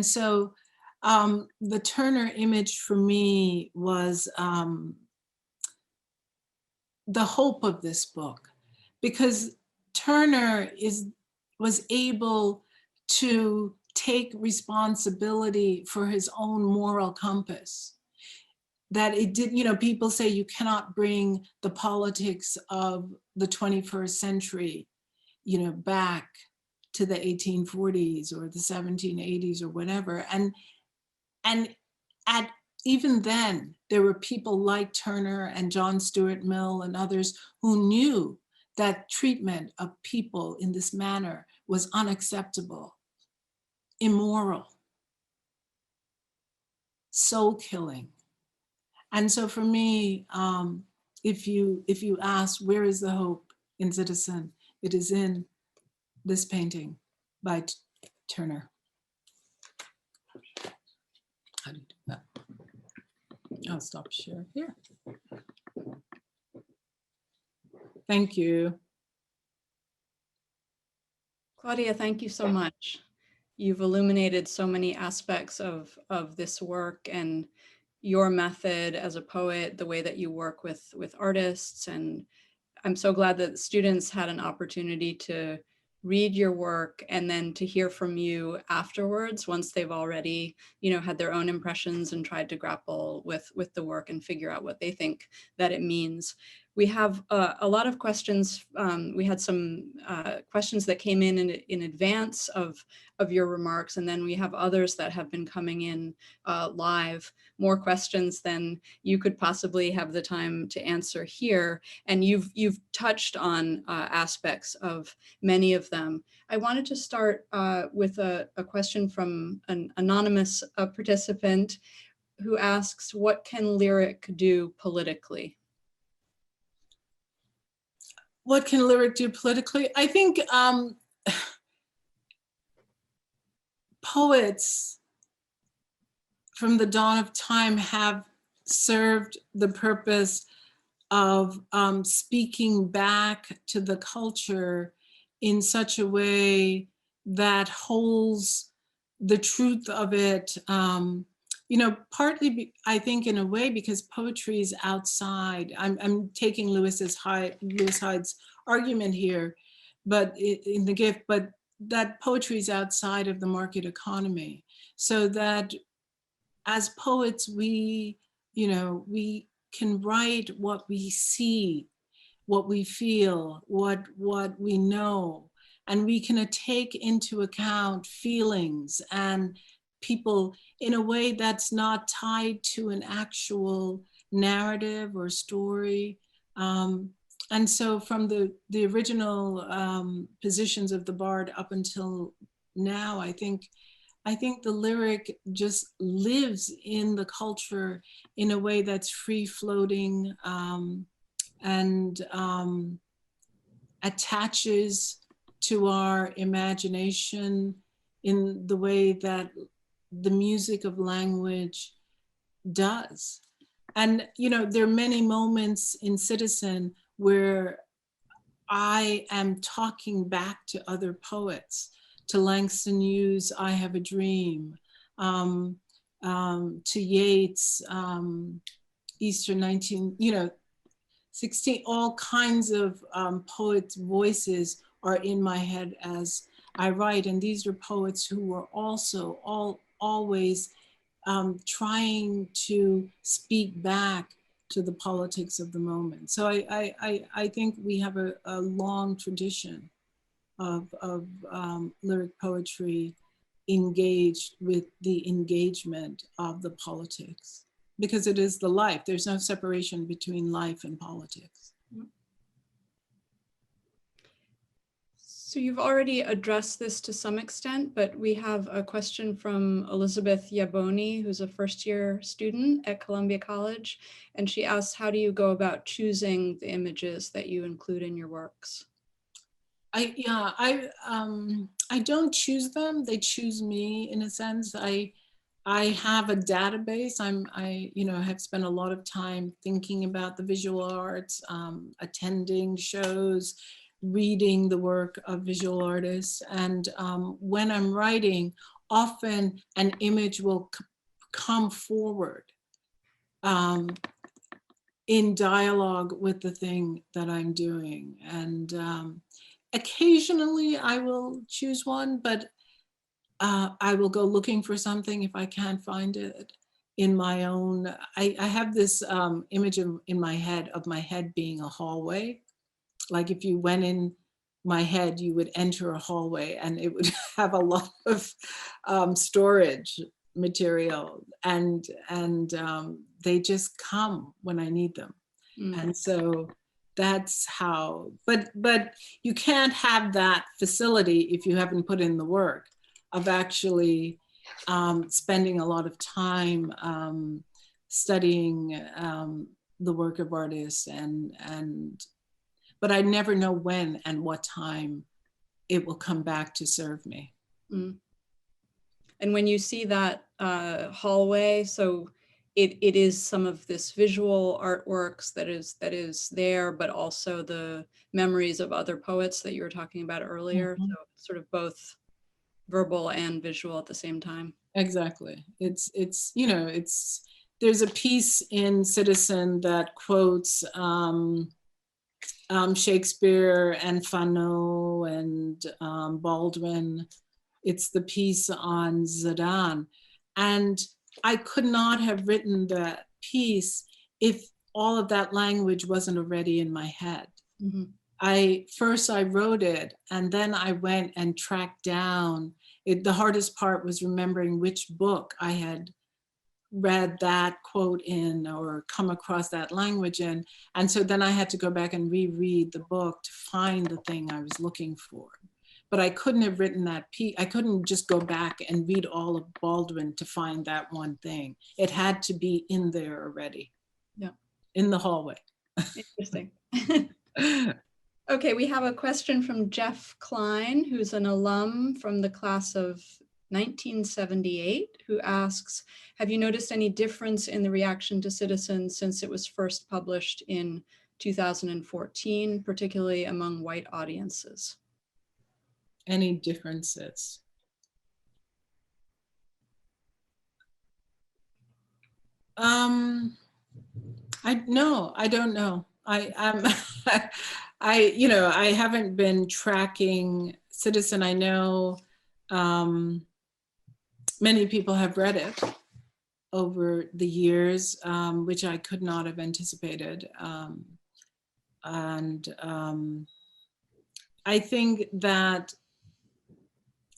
so the Turner image for me was the hope of this book, because Turner was able to take responsibility for his own moral compass. That it did, you know, people say you cannot bring the politics of the 21st century, you know, back to the 1840s or the 1780s or whatever. And even then, there were people like Turner and John Stuart Mill and others who knew that treatment of people in this manner was unacceptable, immoral, soul killing. And so for me, if you ask, where is the hope in Citizen? It is in this painting by Turner. How do you do that? I'll stop share here. Thank you. Claudia, thank you so much. You've illuminated so many aspects of this work and your method as a poet, the way that you work with artists. And I'm so glad that students had an opportunity to read your work and then to hear from you afterwards, once they've already, you know, had their own impressions and tried to grapple with the work and figure out what they think that it means. We have a lot of questions. We had some questions that came in advance of your remarks, and then we have others that have been coming in live, more questions than you could possibly have the time to answer here. And you've touched on aspects of many of them. I wanted to start with a question from an anonymous participant who asks, what can lyric do politically? What can lyric do politically? I think poets from the dawn of time have served the purpose of speaking back to the culture in such a way that holds the truth of it, you know, partly, I think, in a way, because poetry is outside. I'm taking Lewis Hyde's argument here, but in the gift, but that poetry is outside of the market economy. So that as poets, we, you know, we can write what we see, what we feel, what we know, and we can take into account feelings and people in a way that's not tied to an actual narrative or story. And so from the original positions of the Bard up until now, I think the lyric just lives in the culture in a way that's free floating and attaches to our imagination in the way that the music of language does. And, you know, there are many moments in Citizen where I am talking back to other poets, to Langston Hughes' I Have a Dream, to Yeats, Easter 19, you know, 16, all kinds of poets' voices are in my head as I write. And these are poets who were also always trying to speak back to the politics of the moment. So I think we have a long tradition of lyric poetry engaged with the engagement of the politics, because it is the life. There's no separation between life and politics. So you've already addressed this to some extent, but we have a question from Elizabeth Yaboni, who's a first-year student at Columbia College. And she asks, how do you go about choosing the images that you include in your works? I don't choose them. They choose me in a sense. I have a database. I have spent a lot of time thinking about the visual arts, attending shows, reading the work of visual artists. And when I'm writing, often an image will come forward in dialogue with the thing that I'm doing. And occasionally I will choose one, but I will go looking for something if I can't find it in my own. I have this image in my head of my head being a hallway. Like if you went in my head, you would enter a hallway and it would have a lot of storage material, and they just come when I need them. And so that's how, but you can't have that facility if you haven't put in the work of actually spending a lot of time studying the work of artists, but I never know when and what time it will come back to serve me. And when you see that hallway, so it is some of this visual artworks that is there, but also the memories of other poets that you were talking about earlier. So sort of both verbal and visual at the same time. Exactly. It's there's a piece in Citizen that quotes Shakespeare and Fanon and Baldwin. It's the piece on Zidane. And I could not have written that piece if all of that language wasn't already in my head. First I wrote it, and then I went and tracked down it. The hardest part was remembering which book I had read that quote in or come across that language in. And so then I had to go back and reread the book to find the thing I was looking for. But I couldn't have written that piece. I couldn't just go back and read all of Baldwin to find that one thing. It had to be in there already. Yeah. In the hallway. Interesting. Okay, we have a question from Jeff Klein, who's an alum from the class of 1978, who asks, have you noticed any difference in the reaction to Citizen since it was first published in 2014, particularly among white audiences? Any differences? I don't know. I haven't been tracking Citizen. I know many people have read it over the years, which I could not have anticipated. I think that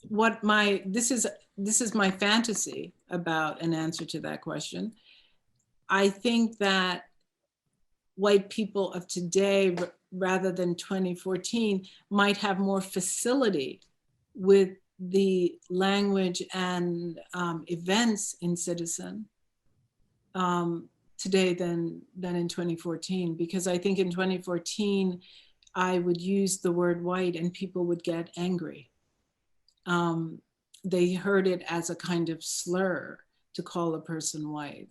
this is my fantasy about an answer to that question. I think that white people of today, rather than 2014, might have more facility with the language and events in Citizen today than in 2014, because I think in 2014, I would use the word white and people would get angry. They heard it as a kind of slur to call a person white.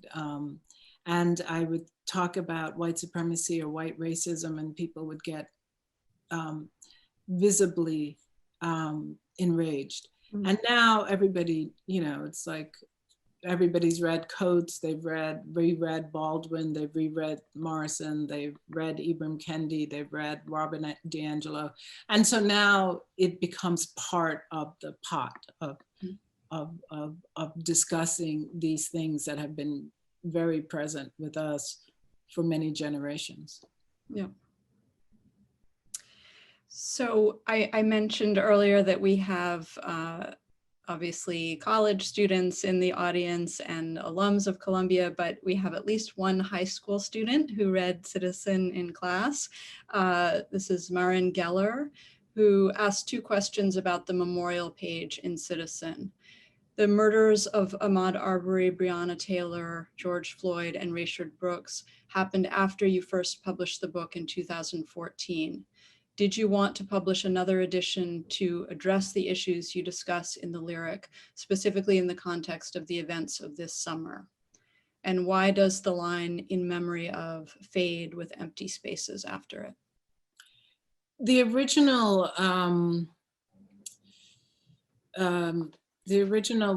And I would talk about white supremacy or white racism, and people would get visibly enraged. And now everybody, it's like everybody's read Coates, they've reread Baldwin, they've reread Morrison, they've read Ibram Kendi, they've read Robert DiAngelo. And so now it becomes part of the pot of discussing these things that have been very present with us for many generations. Yeah. So I mentioned earlier that we have obviously college students in the audience and alums of Columbia, but we have at least one high school student who read Citizen in class. This is Marin Geller, who asked 2 questions about the memorial page in Citizen. The murders of Ahmaud Arbery, Breonna Taylor, George Floyd, and Rayshard Brooks happened after you first published the book in 2014. Did you want to publish another edition to address the issues you discuss in the lyric, specifically in the context of the events of this summer? And why does the line "in memory of" fade with empty spaces after it? The original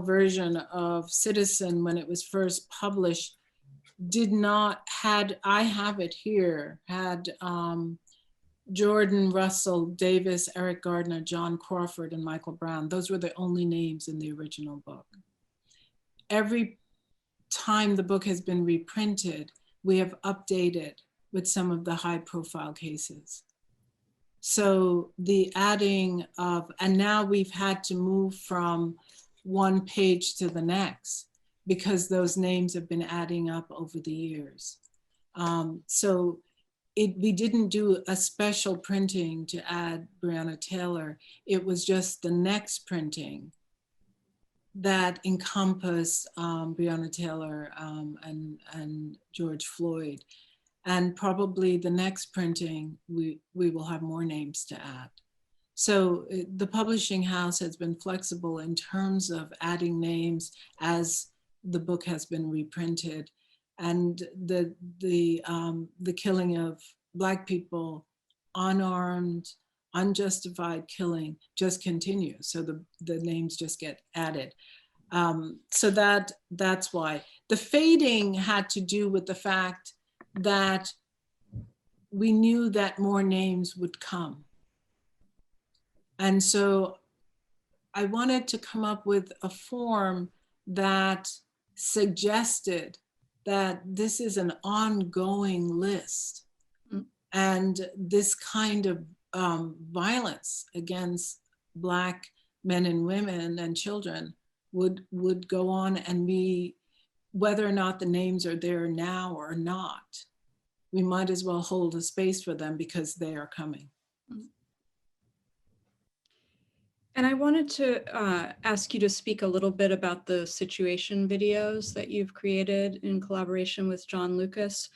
version of Citizen, when it was first published, did not I have it here, had Jordan, Russell, Davis, Eric Gardner, John Crawford, and Michael Brown. Those were the only names in the original book. Every time the book has been reprinted, we have updated with some of the high-profile cases. So the adding of, and now we've had to move from one page to the next because those names have been adding up over the years. So we didn't do a special printing to add Breonna Taylor. It was just the next printing that encompassed Breonna Taylor and George Floyd. And probably the next printing, we will have more names to add. So the publishing house has been flexible in terms of adding names as the book has been reprinted. And the killing of Black people, unarmed, unjustified killing just continues. So the names just get added. So that's why. The fading had to do with the fact that we knew that more names would come. And so I wanted to come up with a form that suggested that this is an ongoing list. And this kind of violence against Black men and women and children would go on and be, whether or not the names are there now or not, we might as well hold a space for them because they are coming. And I wanted to ask you to speak a little bit about the situation videos that you've created in collaboration with John Lucas.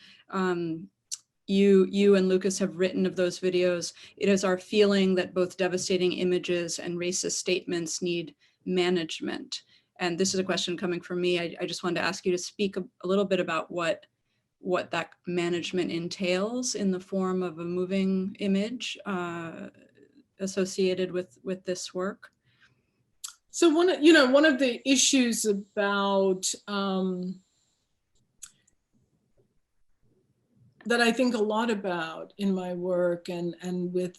You and Lucas have written of those videos. It is our feeling that both devastating images and racist statements need management. And this is a question coming from me. I just wanted to ask you to speak a little bit about what that management entails in the form of a moving image associated with this work. So one of the issues about that I think a lot about in my work and with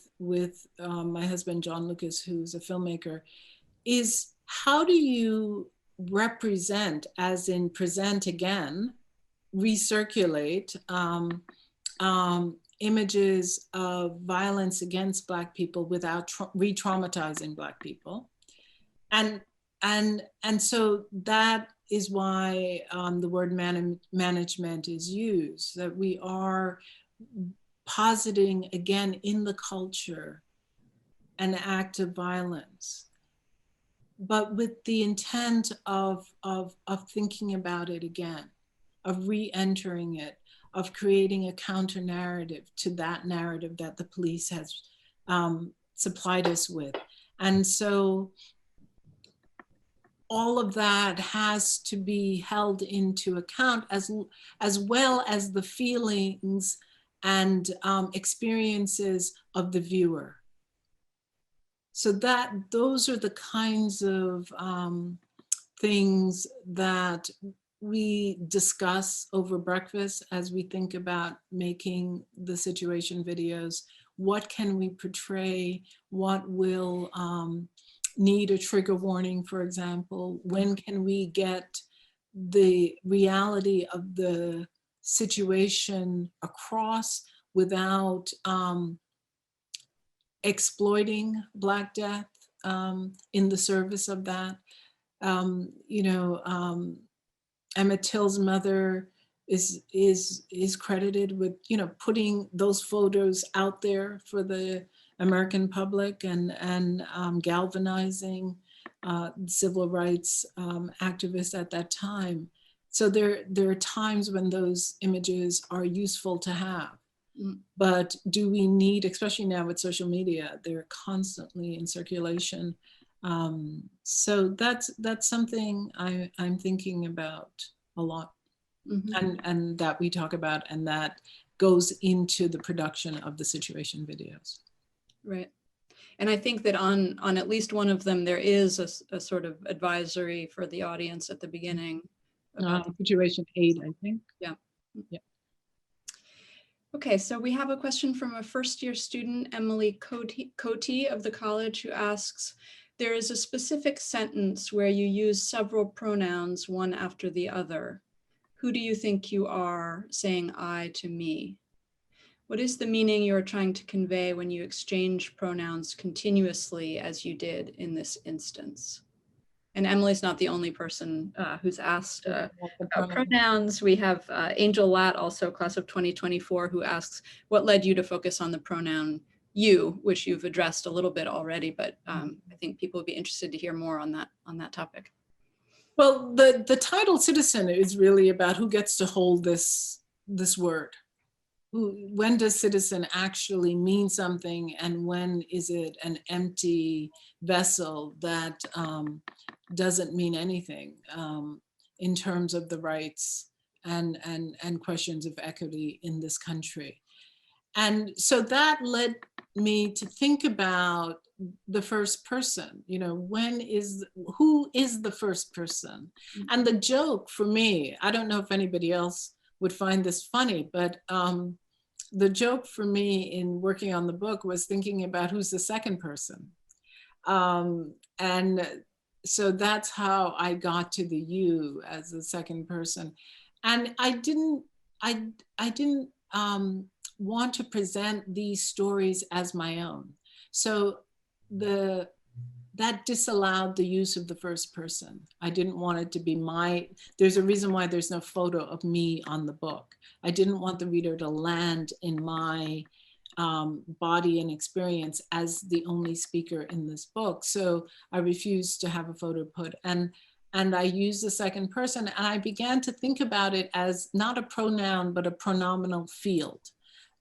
my husband, John Lucas, who's a filmmaker, is how do you represent, as in present again, recirculate images of violence against Black people without re-traumatizing Black people. And so that is why the word management is used, that we are positing again in the culture an act of violence, but with the intent of thinking about it again, of re-entering it, of creating a counter narrative to that narrative that the police has supplied us with. And so all of that has to be held into account as well as the feelings and experiences of the viewer. So those are the kinds of things that we discuss over breakfast as we think about making the situation videos. What can we portray? What will need a trigger warning, for example? When can we get the reality of the situation across without exploiting Black death in the service of that? Emmett Till's mother is credited with, putting those photos out there for the American public and galvanizing civil rights activists at that time. So there are times when those images are useful to have. But do we need, especially now with social media, they're constantly in circulation. So that's something I'm thinking about a lot, and that we talk about, and that goes into the production of the situation videos. Right. And I think that on at least one of them, there is a sort of advisory for the audience at the beginning. About Situation 8, I think. Yeah. Yeah. Okay, so we have a question from a first-year student, Emily Cote of the college, who asks, there is a specific sentence where you use several pronouns, one after the other. Who do you think you are, saying I to me? What is the meaning you are trying to convey when you exchange pronouns continuously as you did in this instance? And Emily's not the only person who's asked about pronouns. We have Angel Latt, also class of 2024, who asks, what led you to focus on the pronoun you, which you've addressed a little bit already, but I think people would be interested to hear more on that topic. Well, the title citizen is really about who gets to hold this word. When does citizen actually mean something, and when is it an empty vessel that doesn't mean anything in terms of the rights and questions of equity in this country? And so that led me to think about the first person, who is the first person? And the joke for me, I don't know if anybody else would find this funny, but the joke for me in working on the book was thinking about who's the second person. And so that's how I got to the you as the second person. And I didn't want to present these stories as my own. So that disallowed the use of the first person. I didn't want it to be there's a reason why there's no photo of me on the book. I didn't want the reader to land in my body and experience as the only speaker in this book. So I refused to have a photo put. And I used the second person, and I began to think about it as not a pronoun, but a pronominal field,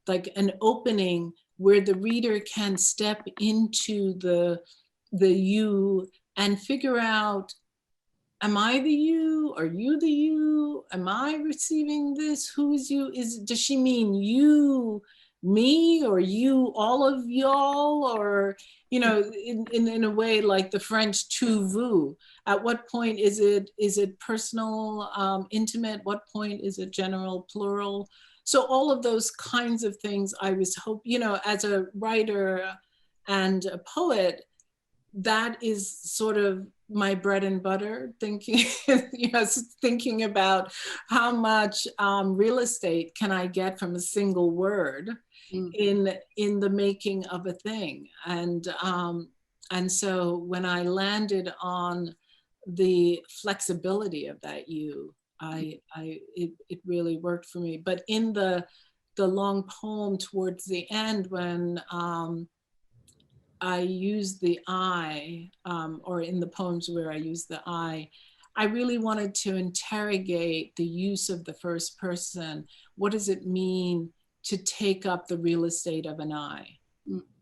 like an opening where the reader can step into the you and figure out, am I the you? Are you the you? Am I receiving this? Who is you? Does she mean you, me, or you, all of y'all? Or, in a way like the French tu vous. At what point is it personal, intimate? What point is it general, plural? So all of those kinds of things I was as a writer and a poet, that is sort of my bread and butter, thinking about how much real estate can I get from a single word in the making of a thing. And so when I landed on the flexibility of that you, it really worked for me. But in the long poem towards the end, when I use the I, or in the poems where I use the I really wanted to interrogate the use of the first person. What does it mean to take up the real estate of an I?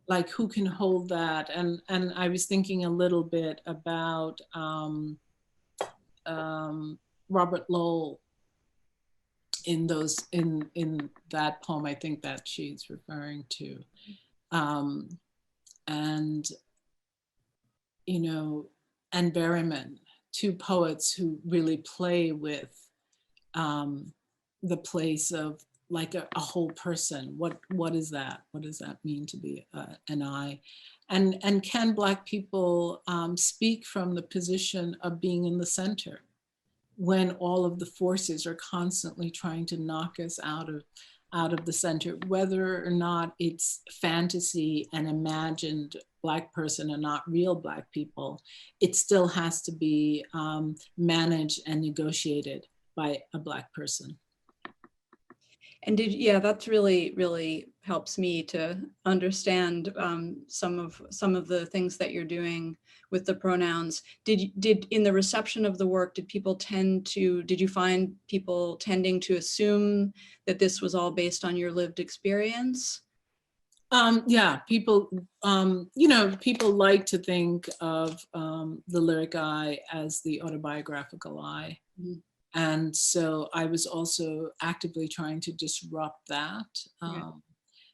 Like, who can hold that? And I was thinking a little bit about Robert Lowell in that poem, I think that she's referring to. And Berryman, two poets who really play with the place of like a whole person. What is that? What does that mean to be an I? And can Black people speak from the position of being in the center when all of the forces are constantly trying to knock us out of the center, whether or not it's fantasy and imagined Black person and not real Black people, it still has to be managed and negotiated by a Black person. And yeah, that's really helps me to understand some of the things that you're doing with the pronouns. Did in the reception of the work, did you find people tending to assume that this was all based on your lived experience? Yeah, people, people like to think of the lyric I as the autobiographical I. Mm-hmm. And so I was also actively trying to disrupt that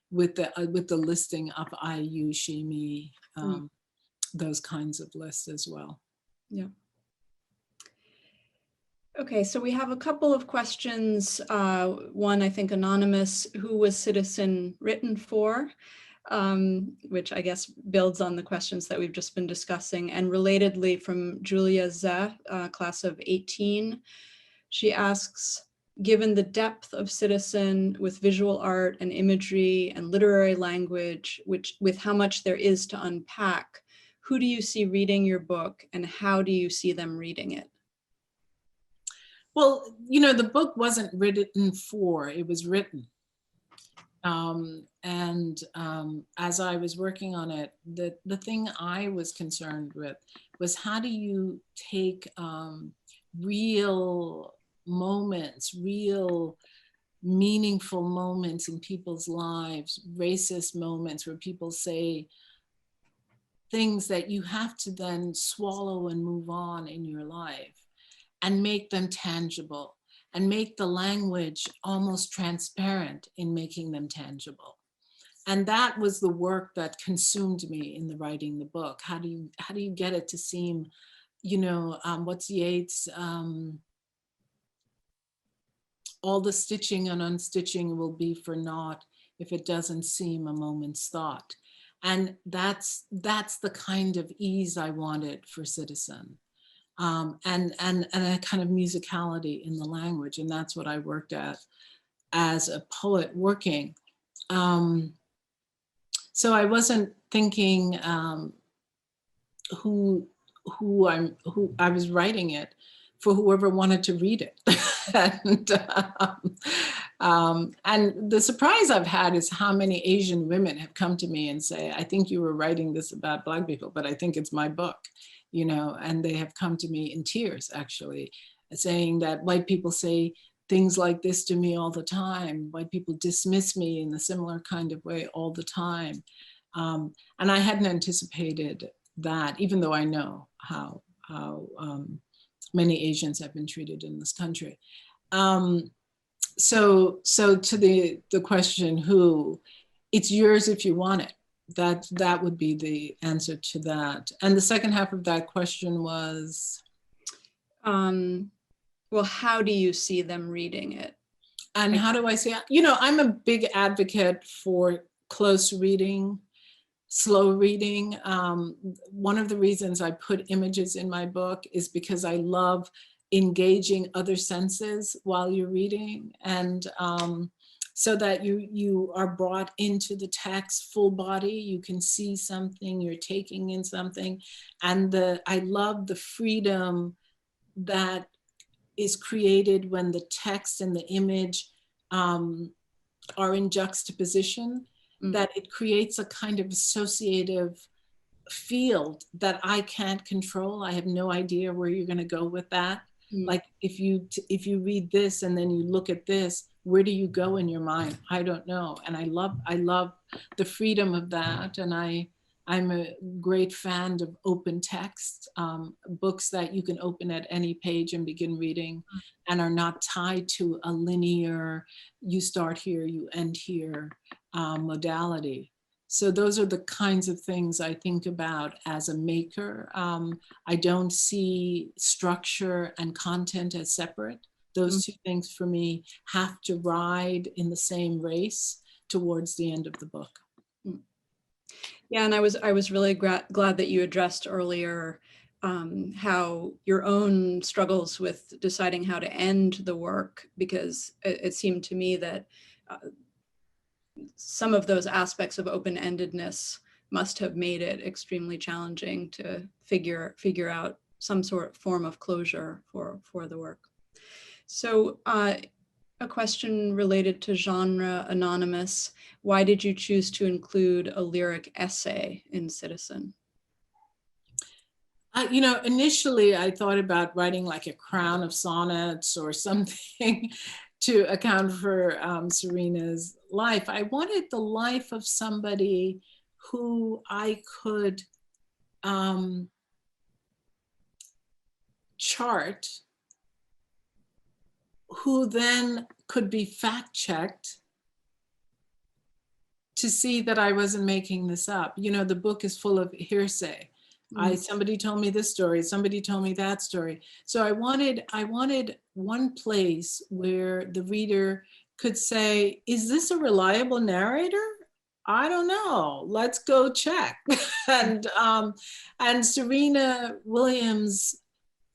with the listing of I, you, she, me, those kinds of lists as well. Yeah. Okay, so we have a couple of questions. One, I think anonymous, who was Citizen written for? Which I guess builds on the questions that we've just been discussing. And relatedly from Julia Ze, class of 18, she asks, given the depth of Citizen with visual art and imagery and literary language, with how much there is to unpack, who do you see reading your book and how do you see them reading it? Well, the book wasn't written for, it was written. As I was working on it, the thing I was concerned with was how do you take real moments, real meaningful moments in people's lives, racist moments where people say things that you have to then swallow and move on in your life and make them tangible and make the language almost transparent in making them tangible. And that was the work that consumed me in the writing the book. How do you get it to seem, what's Yeats, all the stitching and unstitching will be for naught if it doesn't seem a moment's thought. And that's the kind of ease I wanted for Citizen. And a kind of musicality in the language. And that's what I worked at as a poet working. So I wasn't thinking who I was writing it for whoever wanted to read it. And the surprise I've had is how many Asian women have come to me and say, I think you were writing this about Black people, but I think it's my book. And they have come to me in tears, actually, saying that white people say things like this to me all the time. White people dismiss me in a similar kind of way all the time. And I hadn't anticipated that, even though I know how many Asians have been treated in this country. So to the question who, it's yours if you want it. That would be the answer to that. And the second half of that question was? Well, how do you see them reading it? And how do I see it? I'm a big advocate for close reading, slow reading. One of the reasons I put images in my book is because I love engaging other senses while you're reading. And so that you are brought into the text full body, you can see something, you're taking in something. And I love the freedom that is created when the text and the image are in juxtaposition, that it creates a kind of associative field that I can't control. I have no idea where you're gonna go with that. Like if you read this and then you look at this, where do you go in your mind? I don't know. And I love the freedom of that. And I'm a great fan of open text, books that you can open at any page and begin reading and are not tied to a linear, you start here, you end here modality. So those are the kinds of things I think about as a maker. I don't see structure and content as separate. Those two things for me have to ride in the same race towards the end of the book. Yeah, and I was really glad that you addressed earlier how your own struggles with deciding how to end the work, because it seemed to me that some of those aspects of open-endedness must have made it extremely challenging to figure out some sort of form of closure for the work. So a question related to genre, anonymous. Why did you choose to include a lyric essay in Citizen? You know, initially I thought about writing like a crown of sonnets or something to account for Serena's life. I wanted the life of somebody who I could chart, who then could be fact-checked to see that I wasn't making this up. You know, the book is full of hearsay. Somebody told me this story, somebody told me that story. So I wanted one place where the reader could say, is this a reliable narrator? I don't know, let's go check. And Serena Williams,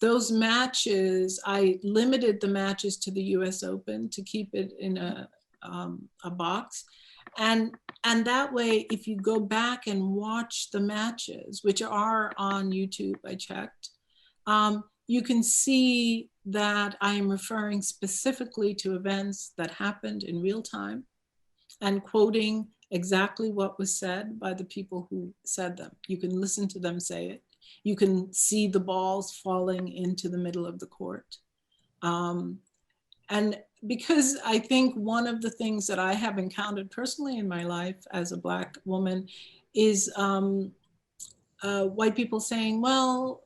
those matches, I limited the matches to the US Open to keep it in a box. And that way, if you go back and watch the matches, which are on YouTube, I checked, you can see that I am referring specifically to events that happened in real time and quoting exactly what was said by the people who said them. You can listen to them say it. You can see the balls falling into the middle of the court. And because I think one of the things that I have encountered personally in my life as a Black woman is white people saying, well,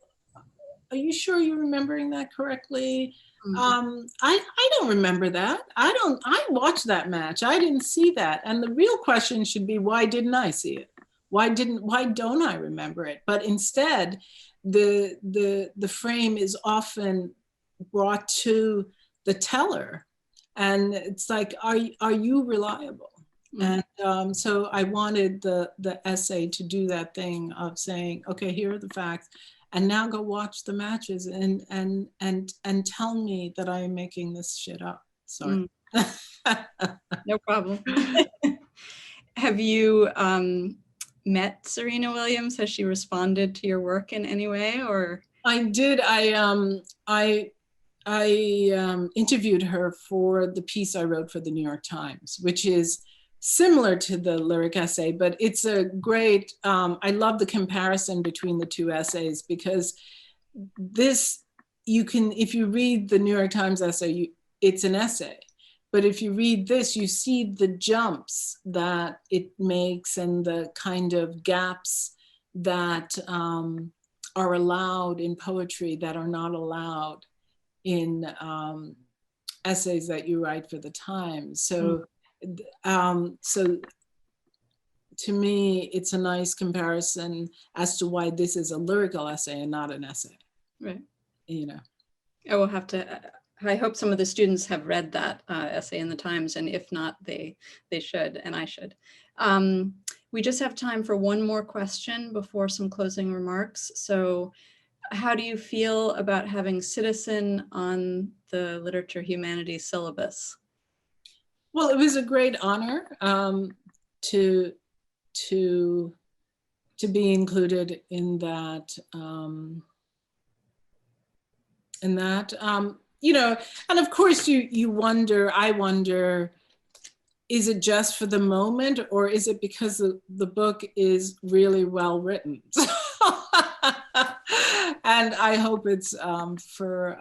are you sure you're remembering that correctly? I don't remember that. I watched that match. I didn't see that. And the real question should be, why didn't I see it? Why don't I remember it? But instead, the frame is often brought to the teller, and it's like, are you reliable? And so I wanted the essay to do that thing of saying, okay, here are the facts, and now go watch the matches and tell me that I am making this shit up. Sorry. No problem. Have you met Serena Williams? Has she responded to your work in any way, or? I did. I interviewed her for the piece I wrote for the New York Times, which is similar to the lyric essay, but it's a great, I love the comparison between the two essays, because this, you can, if you read the New York Times essay, it's an essay. But if you read this, you see the jumps that it makes and the kind of gaps that are allowed in poetry that are not allowed in essays that you write for the Times. So, so to me, it's a nice comparison as to why this is a lyrical essay and not an essay. Right. You know. I will have to, I hope some of the students have read that essay in the Times, and if not, they should, and I should. We just have time for one more question before some closing remarks. So how do you feel about having Citizen on the Literature Humanities syllabus? Well, it was a great honor to be included in that. You know, and of course you wonder, I wonder, is it just for the moment, or is it because the book is really well written? And I hope it's for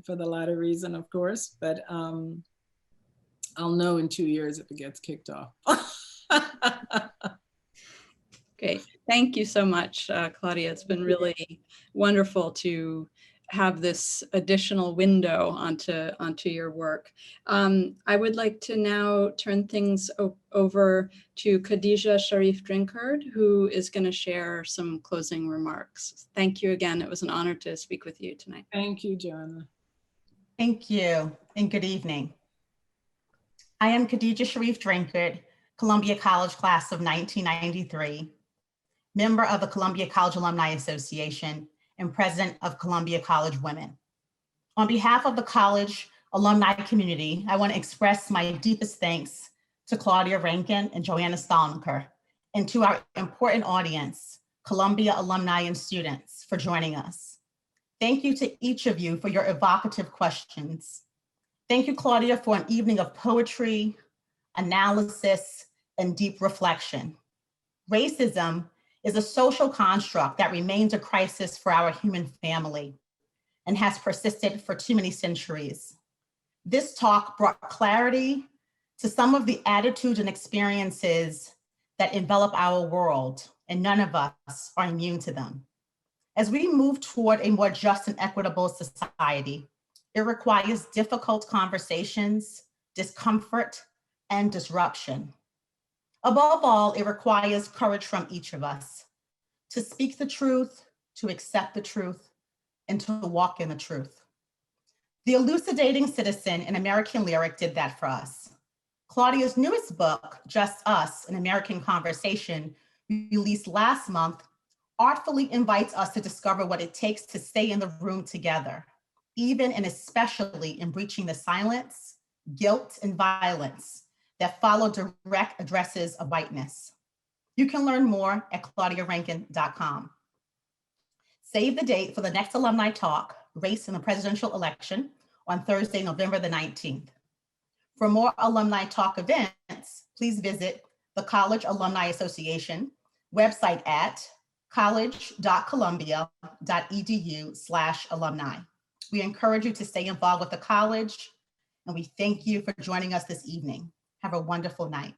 the latter reason, of course, but I'll know in 2 years if it gets kicked off. Great. Thank you so much, Claudia. It's been really wonderful to have this additional window onto your work. I would like to now turn things over to Khadija Sharif Drinkard, who is going to share some closing remarks. Thank you again. It was an honor to speak with you tonight. Thank you, Joanna. Thank you, and good evening. I am Khadija Sharif Drinkard, Columbia College class of 1993, member of the Columbia College Alumni Association, and president of Columbia College Women. On behalf of the college alumni community, I want to express my deepest thanks to Claudia, Rankine, and Joanna Stalnaker, and to our important audience, Columbia alumni and students, for joining us. Thank you to each of you for your evocative questions. Thank you, Claudia, for an evening of poetry, analysis, and deep reflection. Racism is a social construct that remains a crisis for our human family and has persisted for too many centuries. This talk brought clarity to some of the attitudes and experiences that envelop our world, and none of us are immune to them. As we move toward a more just and equitable society, it requires difficult conversations, discomfort, and disruption. Above all, it requires courage from each of us to speak the truth, to accept the truth, and to walk in the truth. The Elucidating Citizen, an American lyric, did that for us. Claudia's newest book, Just Us, An American Conversation, released last month, artfully invites us to discover what it takes to stay in the room together, even and especially in breaching the silence, guilt, and violence that follow direct addresses of whiteness. You can learn more at claudiarankine.com. Save the date for the next Alumni Talk, Race in the Presidential Election, on Thursday, November the 19th. For more Alumni Talk events, please visit the College Alumni Association website at college.columbia.edu/alumni. We encourage you to stay involved with the college, and we thank you for joining us this evening. Have a wonderful night.